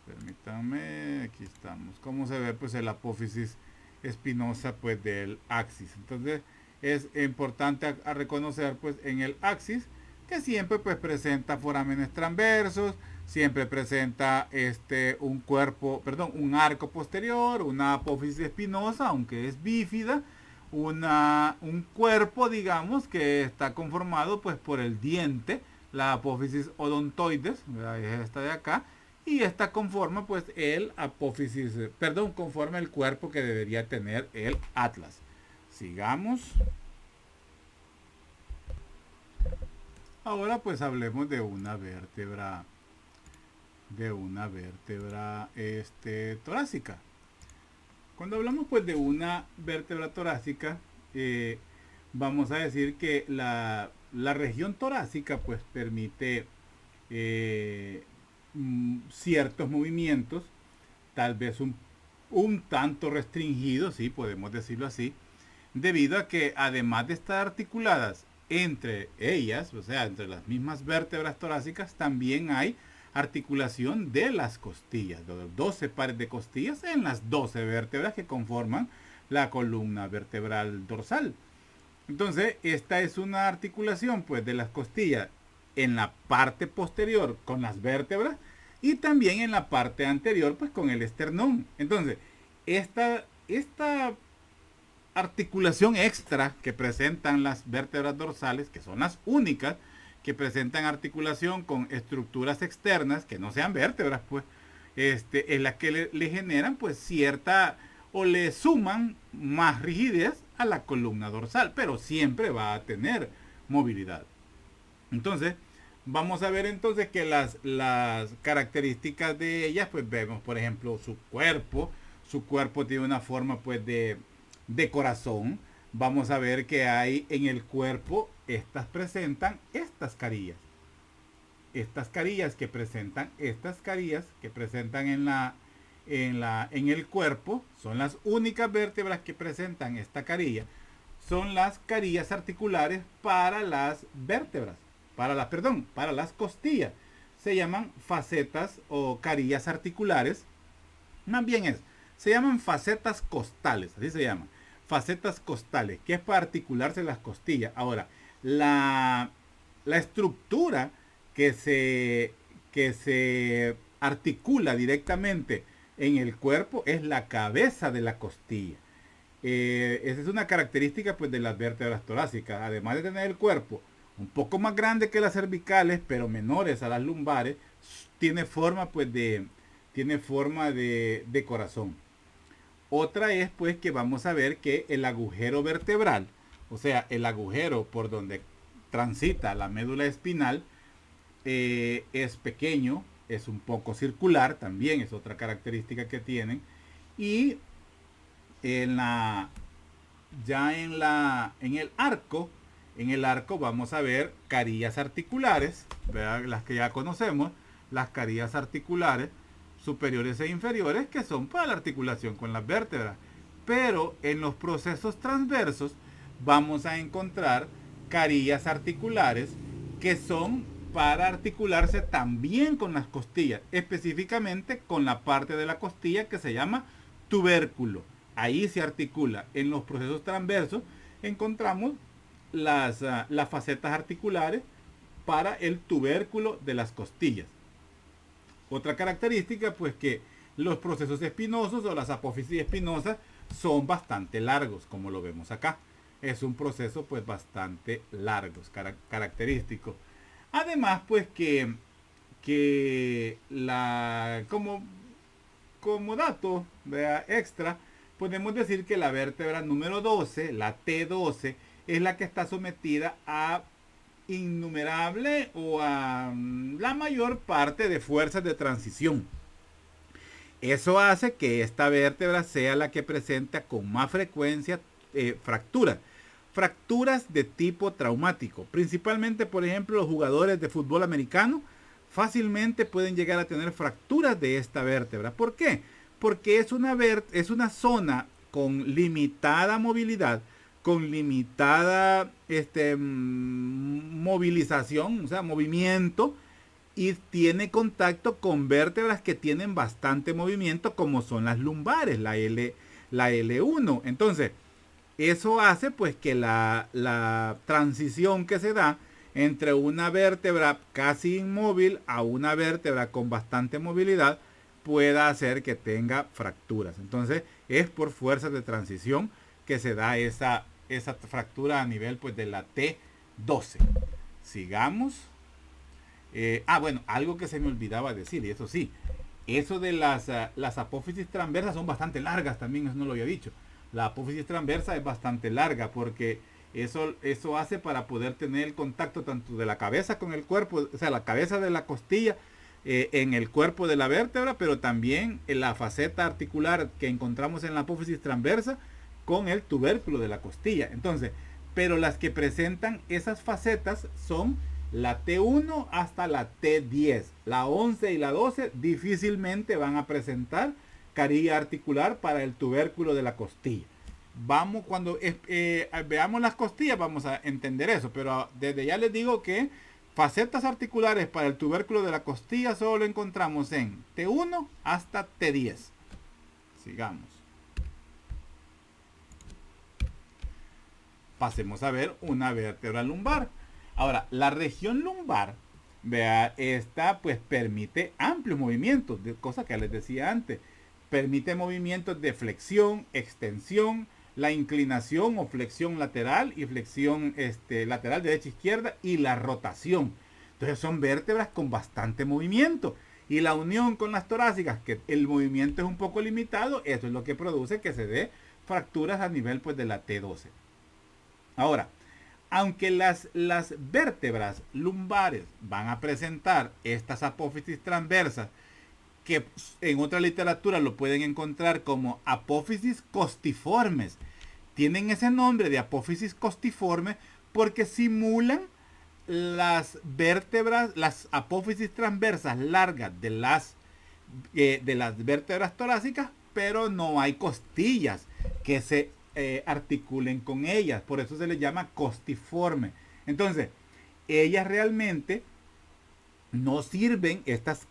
Speaker 1: Permítanme, aquí estamos. Cómo se ve pues el apófisis espinosa pues del axis. Entonces es importante a reconocer pues en el axis que siempre pues presenta forámenes transversos, siempre presenta un arco posterior, una apófisis espinosa, aunque es bífida, un cuerpo, digamos, que está conformado pues por el diente, la apófisis odontoides, es esta de acá, y esta conforma pues conforma el cuerpo que debería tener el atlas. Sigamos. Ahora pues hablemos de una vértebra torácica. Cuando hablamos pues de una vértebra torácica, vamos a decir que la región torácica pues permite ciertos movimientos, tal vez un tanto restringidos, sí, podemos decirlo así, debido a que además de estar articuladas entre ellas, o sea, entre las mismas vértebras torácicas, también hay articulación de las costillas, de los 12 pares de costillas en las 12 vértebras que conforman la columna vertebral dorsal. Entonces, esta es una articulación pues de las costillas en la parte posterior con las vértebras y también en la parte anterior pues con el esternón. Entonces, esta articulación extra que presentan las vértebras dorsales, que son las únicas que presentan articulación con estructuras externas que no sean vértebras, pues, es la que le generan pues cierta o le suman más rigidez a la columna dorsal, pero siempre va a tener movilidad. Entonces, vamos a ver entonces que las características de ellas, pues vemos por ejemplo su cuerpo, su cuerpo tiene una forma pues de corazón, vamos a ver que hay en el cuerpo, estas presentan estas carillas. Estas carillas que presentan en el cuerpo, son las únicas vértebras que presentan esta carilla. Son las carillas articulares para las vértebras, para las costillas. Se llaman facetas o carillas articulares. Más bien se llaman facetas costales, así se llaman. Facetas costales, que es para articularse las costillas. Ahora, la estructura que se articula directamente en el cuerpo es la cabeza de la costilla. Esa es una característica pues de las vértebras torácicas. Además de tener el cuerpo un poco más grande que las cervicales, pero menores a las lumbares, tiene forma de corazón. Otra es pues que vamos a ver que el agujero vertebral, o sea, el agujero por donde transita la médula espinal, es pequeño, es un poco circular, también es otra característica que tienen. Y en el arco vamos a ver carillas articulares, ¿verdad? Las que ya conocemos, las carillas articulares superiores e inferiores, que son para la articulación con las vértebras. Pero en los procesos transversos vamos a encontrar carillas articulares que son para articularse también con las costillas, específicamente con la parte de la costilla que se llama tubérculo. Ahí se articula. En los procesos transversos encontramos las facetas articulares para el tubérculo de las costillas. Otra característica, pues que los procesos espinosos o las apófisis espinosas son bastante largos, como lo vemos acá. Es un proceso pues bastante largo, característico. Además, pues como dato, ¿verdad?, extra, podemos decir que la vértebra número 12, la T12, es la que está sometida a innumerable o a la mayor parte de fuerzas de transición. Eso hace que esta vértebra sea la que presenta con más frecuencia fracturas. Fracturas de tipo traumático. Principalmente, por ejemplo, los jugadores de fútbol americano fácilmente pueden llegar a tener fracturas de esta vértebra. ¿Por qué? Porque es una zona con limitada movilidad, con limitada movilización, o sea, movimiento, y tiene contacto con vértebras que tienen bastante movimiento, como son las lumbares, la L1. Entonces, eso hace pues que la transición que se da entre una vértebra casi inmóvil a una vértebra con bastante movilidad pueda hacer que tenga fracturas. Entonces, es por fuerzas de transición que se da esa fractura a nivel pues de la T12. Sigamos. Bueno, algo que se me olvidaba decir, y eso sí, eso de las apófisis transversas son bastante largas también, eso no lo había dicho. La apófisis transversa es bastante larga porque eso hace para poder tener el contacto tanto de la cabeza con el cuerpo, o sea, la cabeza de la costilla en el cuerpo de la vértebra, pero también en la faceta articular que encontramos en la apófisis transversa con el tubérculo de la costilla. Entonces, pero las que presentan esas facetas son la T1 hasta la T10. La 11 y la 12 difícilmente van a presentar carilla articular para el tubérculo de la costilla. Cuando veamos las costillas vamos a entender eso, pero desde ya les digo que facetas articulares para el tubérculo de la costilla solo lo encontramos en T1 hasta T10. Sigamos. Pasemos a ver una vértebra lumbar. Ahora, la región lumbar, vea, esta pues permite amplios movimientos, cosa que les decía antes. Permite movimientos de flexión, extensión, la inclinación o flexión lateral y flexión lateral derecha-izquierda y la rotación. Entonces son vértebras con bastante movimiento. Y la unión con las torácicas, que el movimiento es un poco limitado, eso es lo que produce que se dé fracturas a nivel pues de la T12. Ahora, aunque las vértebras lumbares van a presentar estas apófisis transversas que en otra literatura lo pueden encontrar como apófisis costiformes. Tienen ese nombre de apófisis costiforme porque simulan las vértebras, las apófisis transversas largas de las vértebras torácicas, pero no hay costillas que se articulen con ellas. Por eso se les llama costiforme. Entonces, ellas realmente no sirven, estas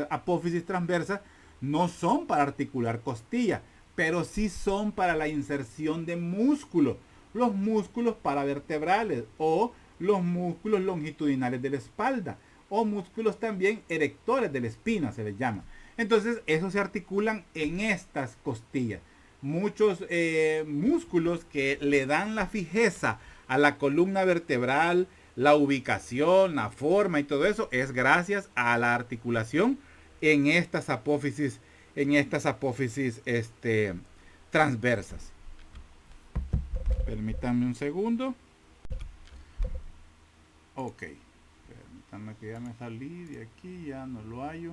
Speaker 1: apófisis transversas no son para articular costillas, pero sí son para la inserción de músculos, los músculos paravertebrales o los músculos longitudinales de la espalda o músculos también erectores de la espina se les llama. Entonces, esos se articulan en estas costillas. Muchos músculos que le dan la fijeza a la columna vertebral, la ubicación, la forma y todo eso es gracias a la articulación en estas apófisis, transversas. Permítanme un segundo. Ok. Permítanme que ya me salí de aquí, ya no lo hallo.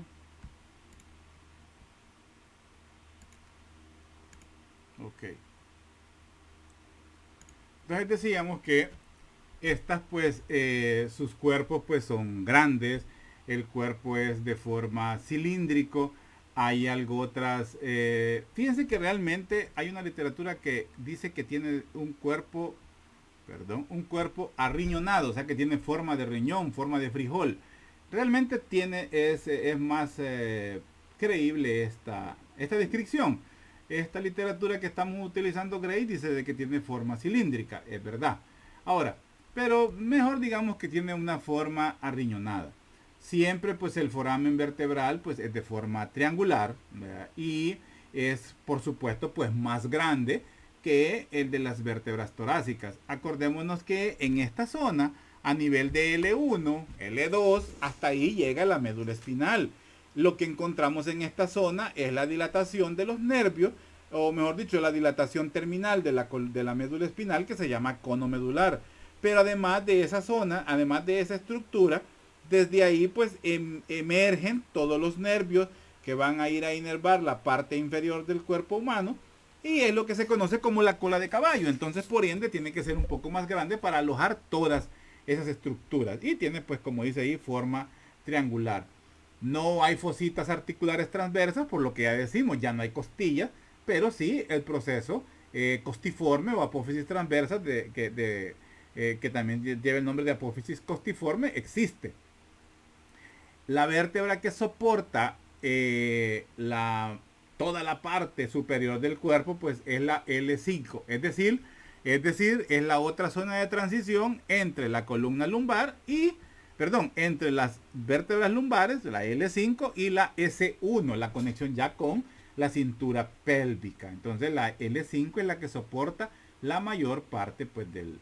Speaker 1: Ok. Entonces decíamos que estas pues sus cuerpos pues son grandes, el cuerpo es de forma cilíndrico, hay algo otras, fíjense que realmente hay una literatura que dice que tiene un cuerpo arriñonado, o sea que tiene forma de riñón, forma de frijol. Realmente es más creíble esta descripción. Esta literatura que estamos utilizando, Gray, dice de que tiene forma cilíndrica, es verdad. Ahora, pero mejor digamos que tiene una forma arriñonada. Siempre pues el foramen vertebral pues es de forma triangular, ¿verdad? Y es por supuesto pues más grande que el de las vértebras torácicas. Acordémonos que en esta zona, a nivel de L1, L2, hasta ahí llega la médula espinal. Lo que encontramos en esta zona es la dilatación de los nervios, o mejor dicho, la dilatación terminal de la médula espinal, que se llama cono medular. Pero además de esa zona, además de esa estructura, desde ahí pues emergen todos los nervios que van a ir a inervar la parte inferior del cuerpo humano, y es lo que se conoce como la cola de caballo. Entonces, por ende, tiene que ser un poco más grande para alojar todas esas estructuras. Y tiene, pues, como dice ahí, forma triangular. No hay fositas articulares transversas, por lo que ya decimos, ya no hay costillas, pero sí el proceso costiforme o apófisis transversa, que también lleva el nombre de apófisis costiforme, existe. La vértebra que soporta toda la parte superior del cuerpo pues es la L5, es decir, es la otra zona de transición entre la columna lumbar entre las vértebras lumbares, la L5 y la S1, la conexión ya con la cintura pélvica. Entonces la L5 es la que soporta la mayor parte pues del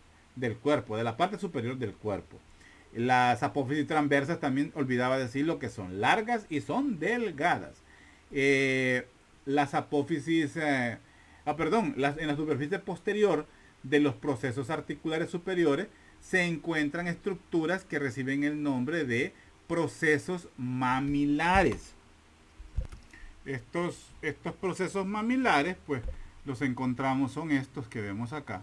Speaker 1: cuerpo, de la parte superior del cuerpo. Las apófisis transversas también olvidaba decir lo que son largas y son delgadas. Las apófisis, en la superficie posterior de los procesos articulares superiores se encuentran estructuras que reciben el nombre de procesos mamilares. Estos procesos mamilares, pues los encontramos, son estos que vemos acá,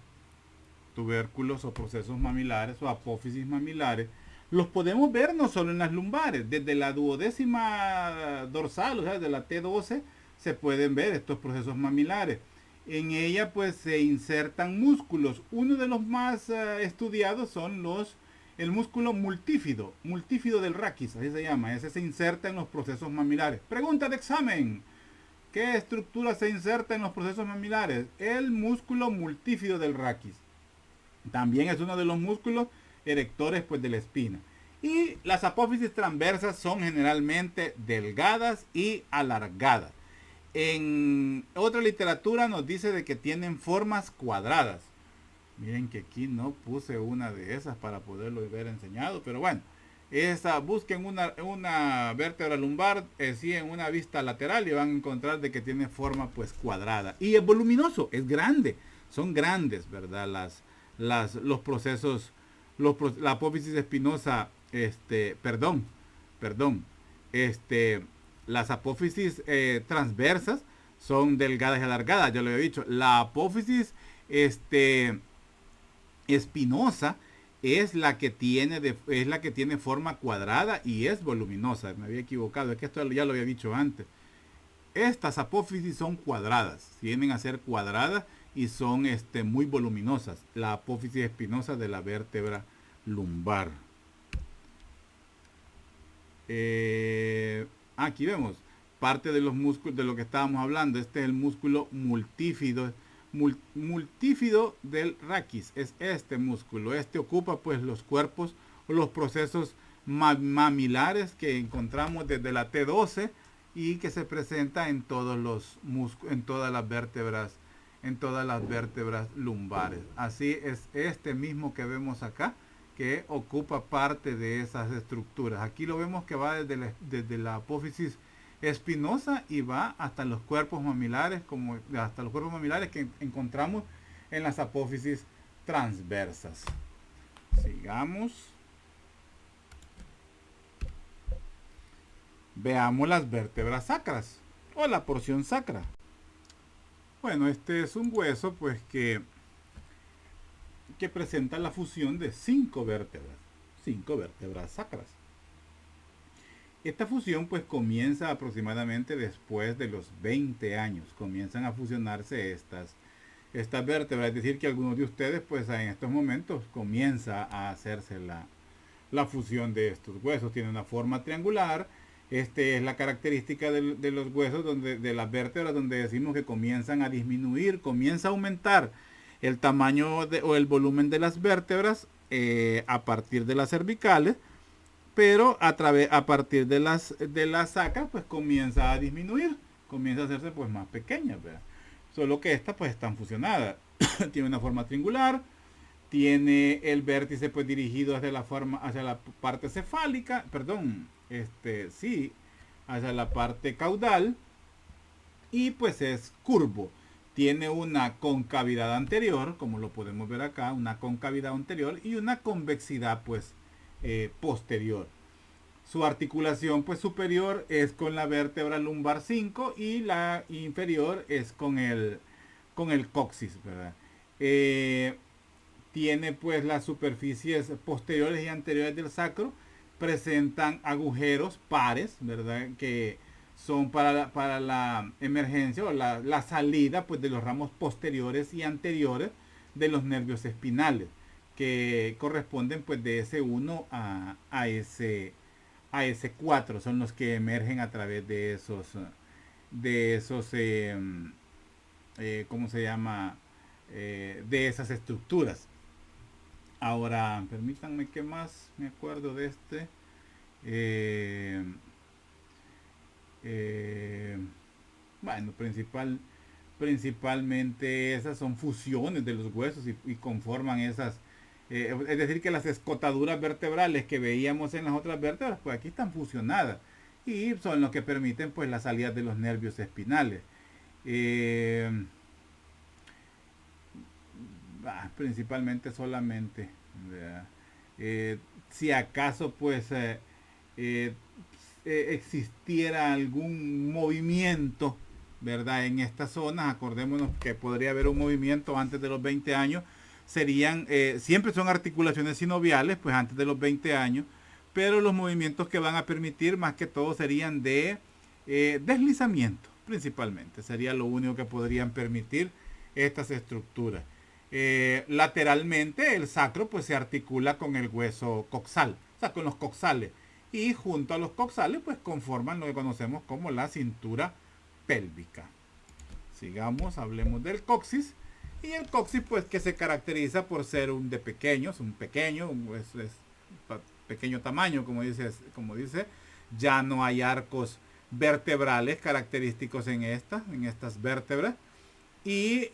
Speaker 1: tubérculos o procesos mamilares o apófisis mamilares. Los podemos ver no solo en las lumbares, desde la duodécima dorsal, o sea, desde la T12, se pueden ver estos procesos mamilares. En ella pues se insertan músculos. Uno de los más estudiados son el músculo multífido del raquis, así se llama. Ese se inserta en los procesos mamilares. Pregunta de examen. ¿Qué estructura se inserta en los procesos mamilares? El músculo multífido del raquis. También es uno de los músculos erectores pues de la espina. Y las apófisis transversas son generalmente delgadas y alargadas. En otra literatura nos dice de que tienen formas cuadradas. Miren que aquí no puse una de esas para poderlo ver enseñado, pero bueno, busquen una vértebra lumbar, sí, en una vista lateral, y van a encontrar de que tiene forma pues cuadrada. Y es voluminoso, es grande, son grandes, ¿verdad? Los procesos, la apófisis espinosa, perdón, Las apófisis transversas son delgadas y alargadas, ya lo había dicho. La apófisis espinosa es la que tiene forma cuadrada y es voluminosa. Me había equivocado, es que esto ya lo había dicho antes. Estas apófisis son cuadradas, tienden a ser cuadradas y son muy voluminosas. La apófisis espinosa de la vértebra lumbar. Aquí vemos parte de los músculos de lo que estábamos hablando. Este es el músculo multífido del raquis. Es este músculo. Este ocupa pues los cuerpos o los procesos mamilares que encontramos desde la T12 y que se presenta en todos los músculos, en todas las vértebras lumbares. Así es este mismo que vemos acá, que ocupa parte de esas estructuras. Aquí lo vemos que va desde la apófisis espinosa y va hasta los cuerpos mamilares, que encontramos en las apófisis transversas. Sigamos. Veamos las vértebras sacras o la porción sacra. Bueno, este es un hueso pues que presenta la fusión de 5 vértebras sacras. Esta fusión pues comienza aproximadamente después de los 20 años. Comienzan a fusionarse estas vértebras. Es decir, que algunos de ustedes pues en estos momentos comienza a hacerse la fusión de estos huesos. Tiene una forma triangular. Es la característica de los huesos, de las vértebras, donde decimos que comienzan a disminuir, comienza a aumentar el tamaño o el volumen de las vértebras a partir de las cervicales, pero a partir de las sacras pues comienza a disminuir, comienza a hacerse pues más pequeña, ¿verdad? Solo que estas pues están fusionadas. Tiene una forma triangular, tiene el vértice pues dirigido hacia la parte cefálica, hacia la parte caudal, y pues es curvo. Tiene una concavidad anterior, como lo podemos ver acá, una concavidad anterior y una convexidad pues posterior. Su articulación pues superior es con la vértebra lumbar 5 y la inferior es con el coxis, ¿verdad? Tiene pues las superficies posteriores y anteriores del sacro, presentan agujeros pares, ¿verdad? Que son para la emergencia o la salida pues de los ramos posteriores y anteriores de los nervios espinales, que corresponden pues de S1 a S4, son los que emergen a través de esos ¿cómo se llama? De esas estructuras. Ahora, permítanme que más me acuerdo de este. Bueno, principalmente esas son fusiones de los huesos y conforman esas. Es decir, que las escotaduras vertebrales que veíamos en las otras vértebras, pues aquí están fusionadas y son los que permiten pues la salida de los nervios espinales. Principalmente solamente, si acaso pues existiera algún movimiento, ¿verdad? En estas zonas, acordémonos que podría haber un movimiento antes de los 20 años, siempre son articulaciones sinoviales, pues antes de los 20 años, pero los movimientos que van a permitir más que todo serían de deslizamiento, principalmente, sería lo único que podrían permitir estas estructuras. Lateralmente el sacro pues se articula con el hueso coxal, o sea, con los coxales, y junto a los coxales pues conforman lo que conocemos como la cintura pélvica. Sigamos, hablemos del coxis. Y el coxis pues que se caracteriza por ser pequeño tamaño, como dice, ya no hay arcos vertebrales característicos en estas vértebras. Y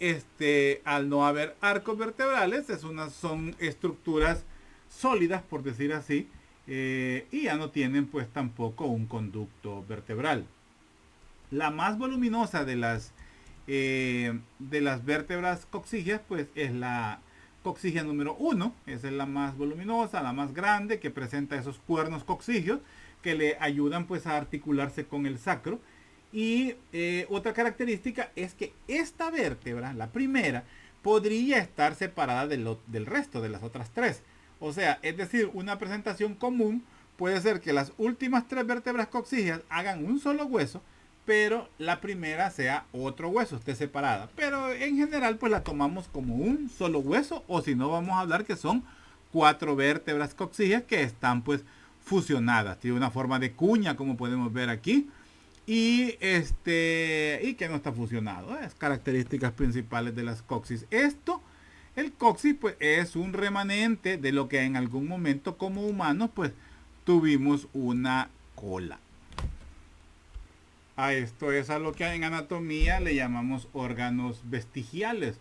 Speaker 1: al no haber arcos vertebrales, son estructuras sólidas, por decir así, y ya no tienen pues tampoco un conducto vertebral. La más voluminosa de las vértebras coxígeas pues es la coxigia número 1. Esa es la más voluminosa, la más grande, que presenta esos cuernos coxígeos que le ayudan pues a articularse con el sacro. Y otra característica es que esta vértebra, la primera, podría estar separada del resto de las otras tres. O sea, es decir, una presentación común puede ser que las últimas tres vértebras coxígeas hagan un solo hueso, pero la primera sea otro hueso, esté separada. Pero en general pues la tomamos como un solo hueso, o si no vamos a hablar que son 4 vértebras coxígeas que están pues fusionadas. Tiene una forma de cuña, como podemos ver aquí. Y que no está fusionado. Es características principales de las coxis. El coxis pues es un remanente de lo que en algún momento como humanos pues tuvimos una cola. A esto es a lo que en anatomía le llamamos órganos vestigiales.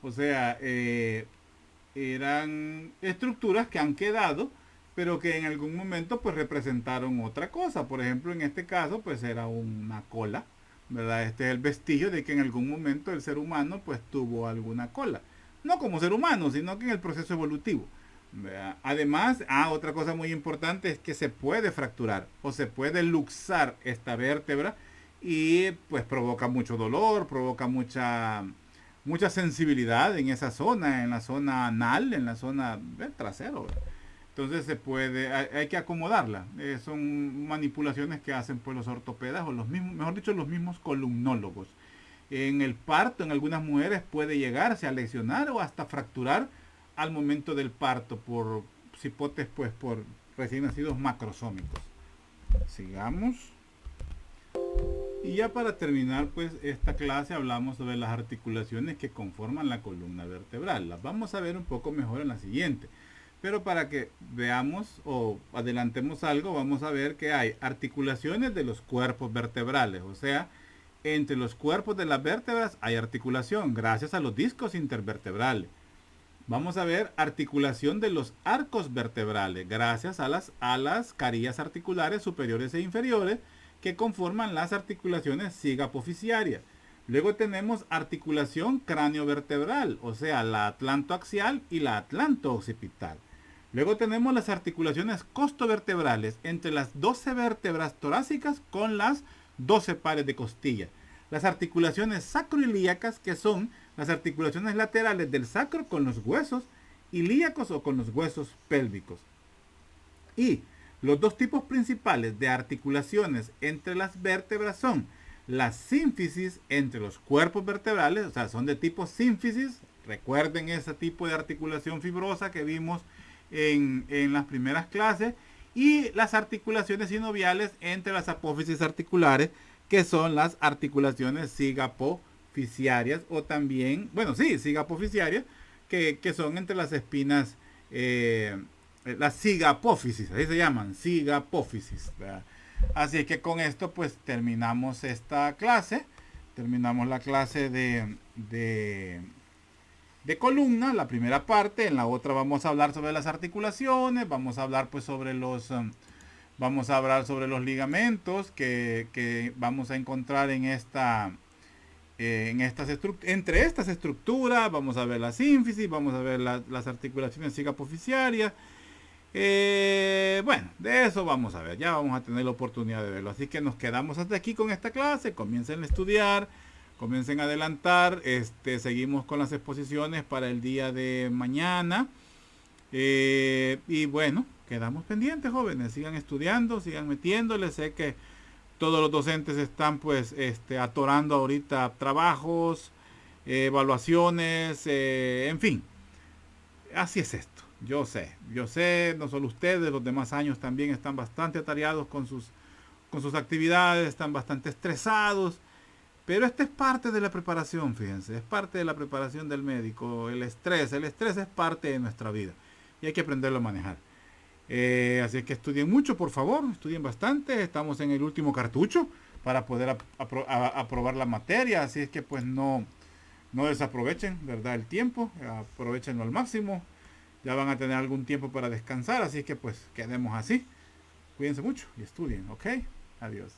Speaker 1: O sea, eran estructuras que han quedado, pero que en algún momento pues representaron otra cosa. Por ejemplo, en este caso pues era una cola, ¿verdad? Este es el vestigio de que en algún momento el ser humano pues tuvo alguna cola. No como ser humano, sino que en el proceso evolutivo. ¿Verdad? Además, otra cosa muy importante es que se puede fracturar o se puede luxar esta vértebra y pues provoca mucho dolor, provoca mucha sensibilidad en esa zona, en la zona anal, en la zona del trasero. ¿Verdad? Entonces hay que acomodarla. Son manipulaciones que hacen pues los ortopedas o los mismos, mejor dicho, los mismos columnólogos. En el parto, en algunas mujeres puede llegarse a lesionar o hasta fracturar al momento del parto por cipotes, pues por recién nacidos macrosómicos. Sigamos. Y ya para terminar pues esta clase hablamos sobre las articulaciones que conforman la columna vertebral. Las vamos a ver un poco mejor en la siguiente. Pero para que veamos o adelantemos algo, vamos a ver que hay articulaciones de los cuerpos vertebrales. O sea, entre los cuerpos de las vértebras hay articulación gracias a los discos intervertebrales. Vamos a ver articulación de los arcos vertebrales gracias a las carillas articulares superiores e inferiores que conforman las articulaciones cigapofisiarias. Luego tenemos articulación craniovertebral, o sea, la atlantoaxial y la atlanto-occipital. Luego tenemos las articulaciones costovertebrales entre las 12 vértebras torácicas con las 12 pares de costillas. Las articulaciones sacroilíacas, que son las articulaciones laterales del sacro con los huesos ilíacos o con los huesos pélvicos. Y los dos tipos principales de articulaciones entre las vértebras son la sínfisis entre los cuerpos vertebrales, o sea, son de tipo sínfisis. Recuerden ese tipo de articulación fibrosa que vimos en las primeras clases. Y las articulaciones sinoviales entre las apófisis articulares, que son las articulaciones cigapofisiarias o también, cigapofisiarias, que son entre las espinas, las cigapófisis, ahí se llaman, cigapófisis, ¿verdad? Así es que con esto pues terminamos esta clase, terminamos la clase de columna, la primera parte. En la otra vamos a hablar sobre las articulaciones, vamos a hablar pues sobre los ligamentos que vamos a encontrar entre estas estructuras. Vamos a ver la sínfisis, vamos a ver las articulaciones cigapofisiarias. Bueno, de eso vamos a ver, ya vamos a tener la oportunidad de verlo. Así que nos quedamos hasta aquí con esta clase. Comiencen a estudiar, comiencen a adelantar. Seguimos con las exposiciones para el día de mañana. Y bueno, quedamos pendientes, jóvenes. Sigan estudiando, sigan metiéndole. Sé que todos los docentes están pues atorando ahorita trabajos, evaluaciones, en fin. Así es esto. Yo sé, no solo ustedes, los demás años también están bastante atareados con sus actividades, están bastante estresados, pero esta es parte de la preparación, fíjense, es parte de la preparación del médico. El estrés es parte de nuestra vida y hay que aprenderlo a manejar. Así es que estudien mucho, por favor, estudien bastante. Estamos en el último cartucho para poder aprobar la materia, así es que pues no desaprovechen, ¿verdad? El tiempo, aprovechenlo al máximo. Ya van a tener algún tiempo para descansar, así que pues quedemos así. Cuídense mucho y estudien, ¿ok? Adiós.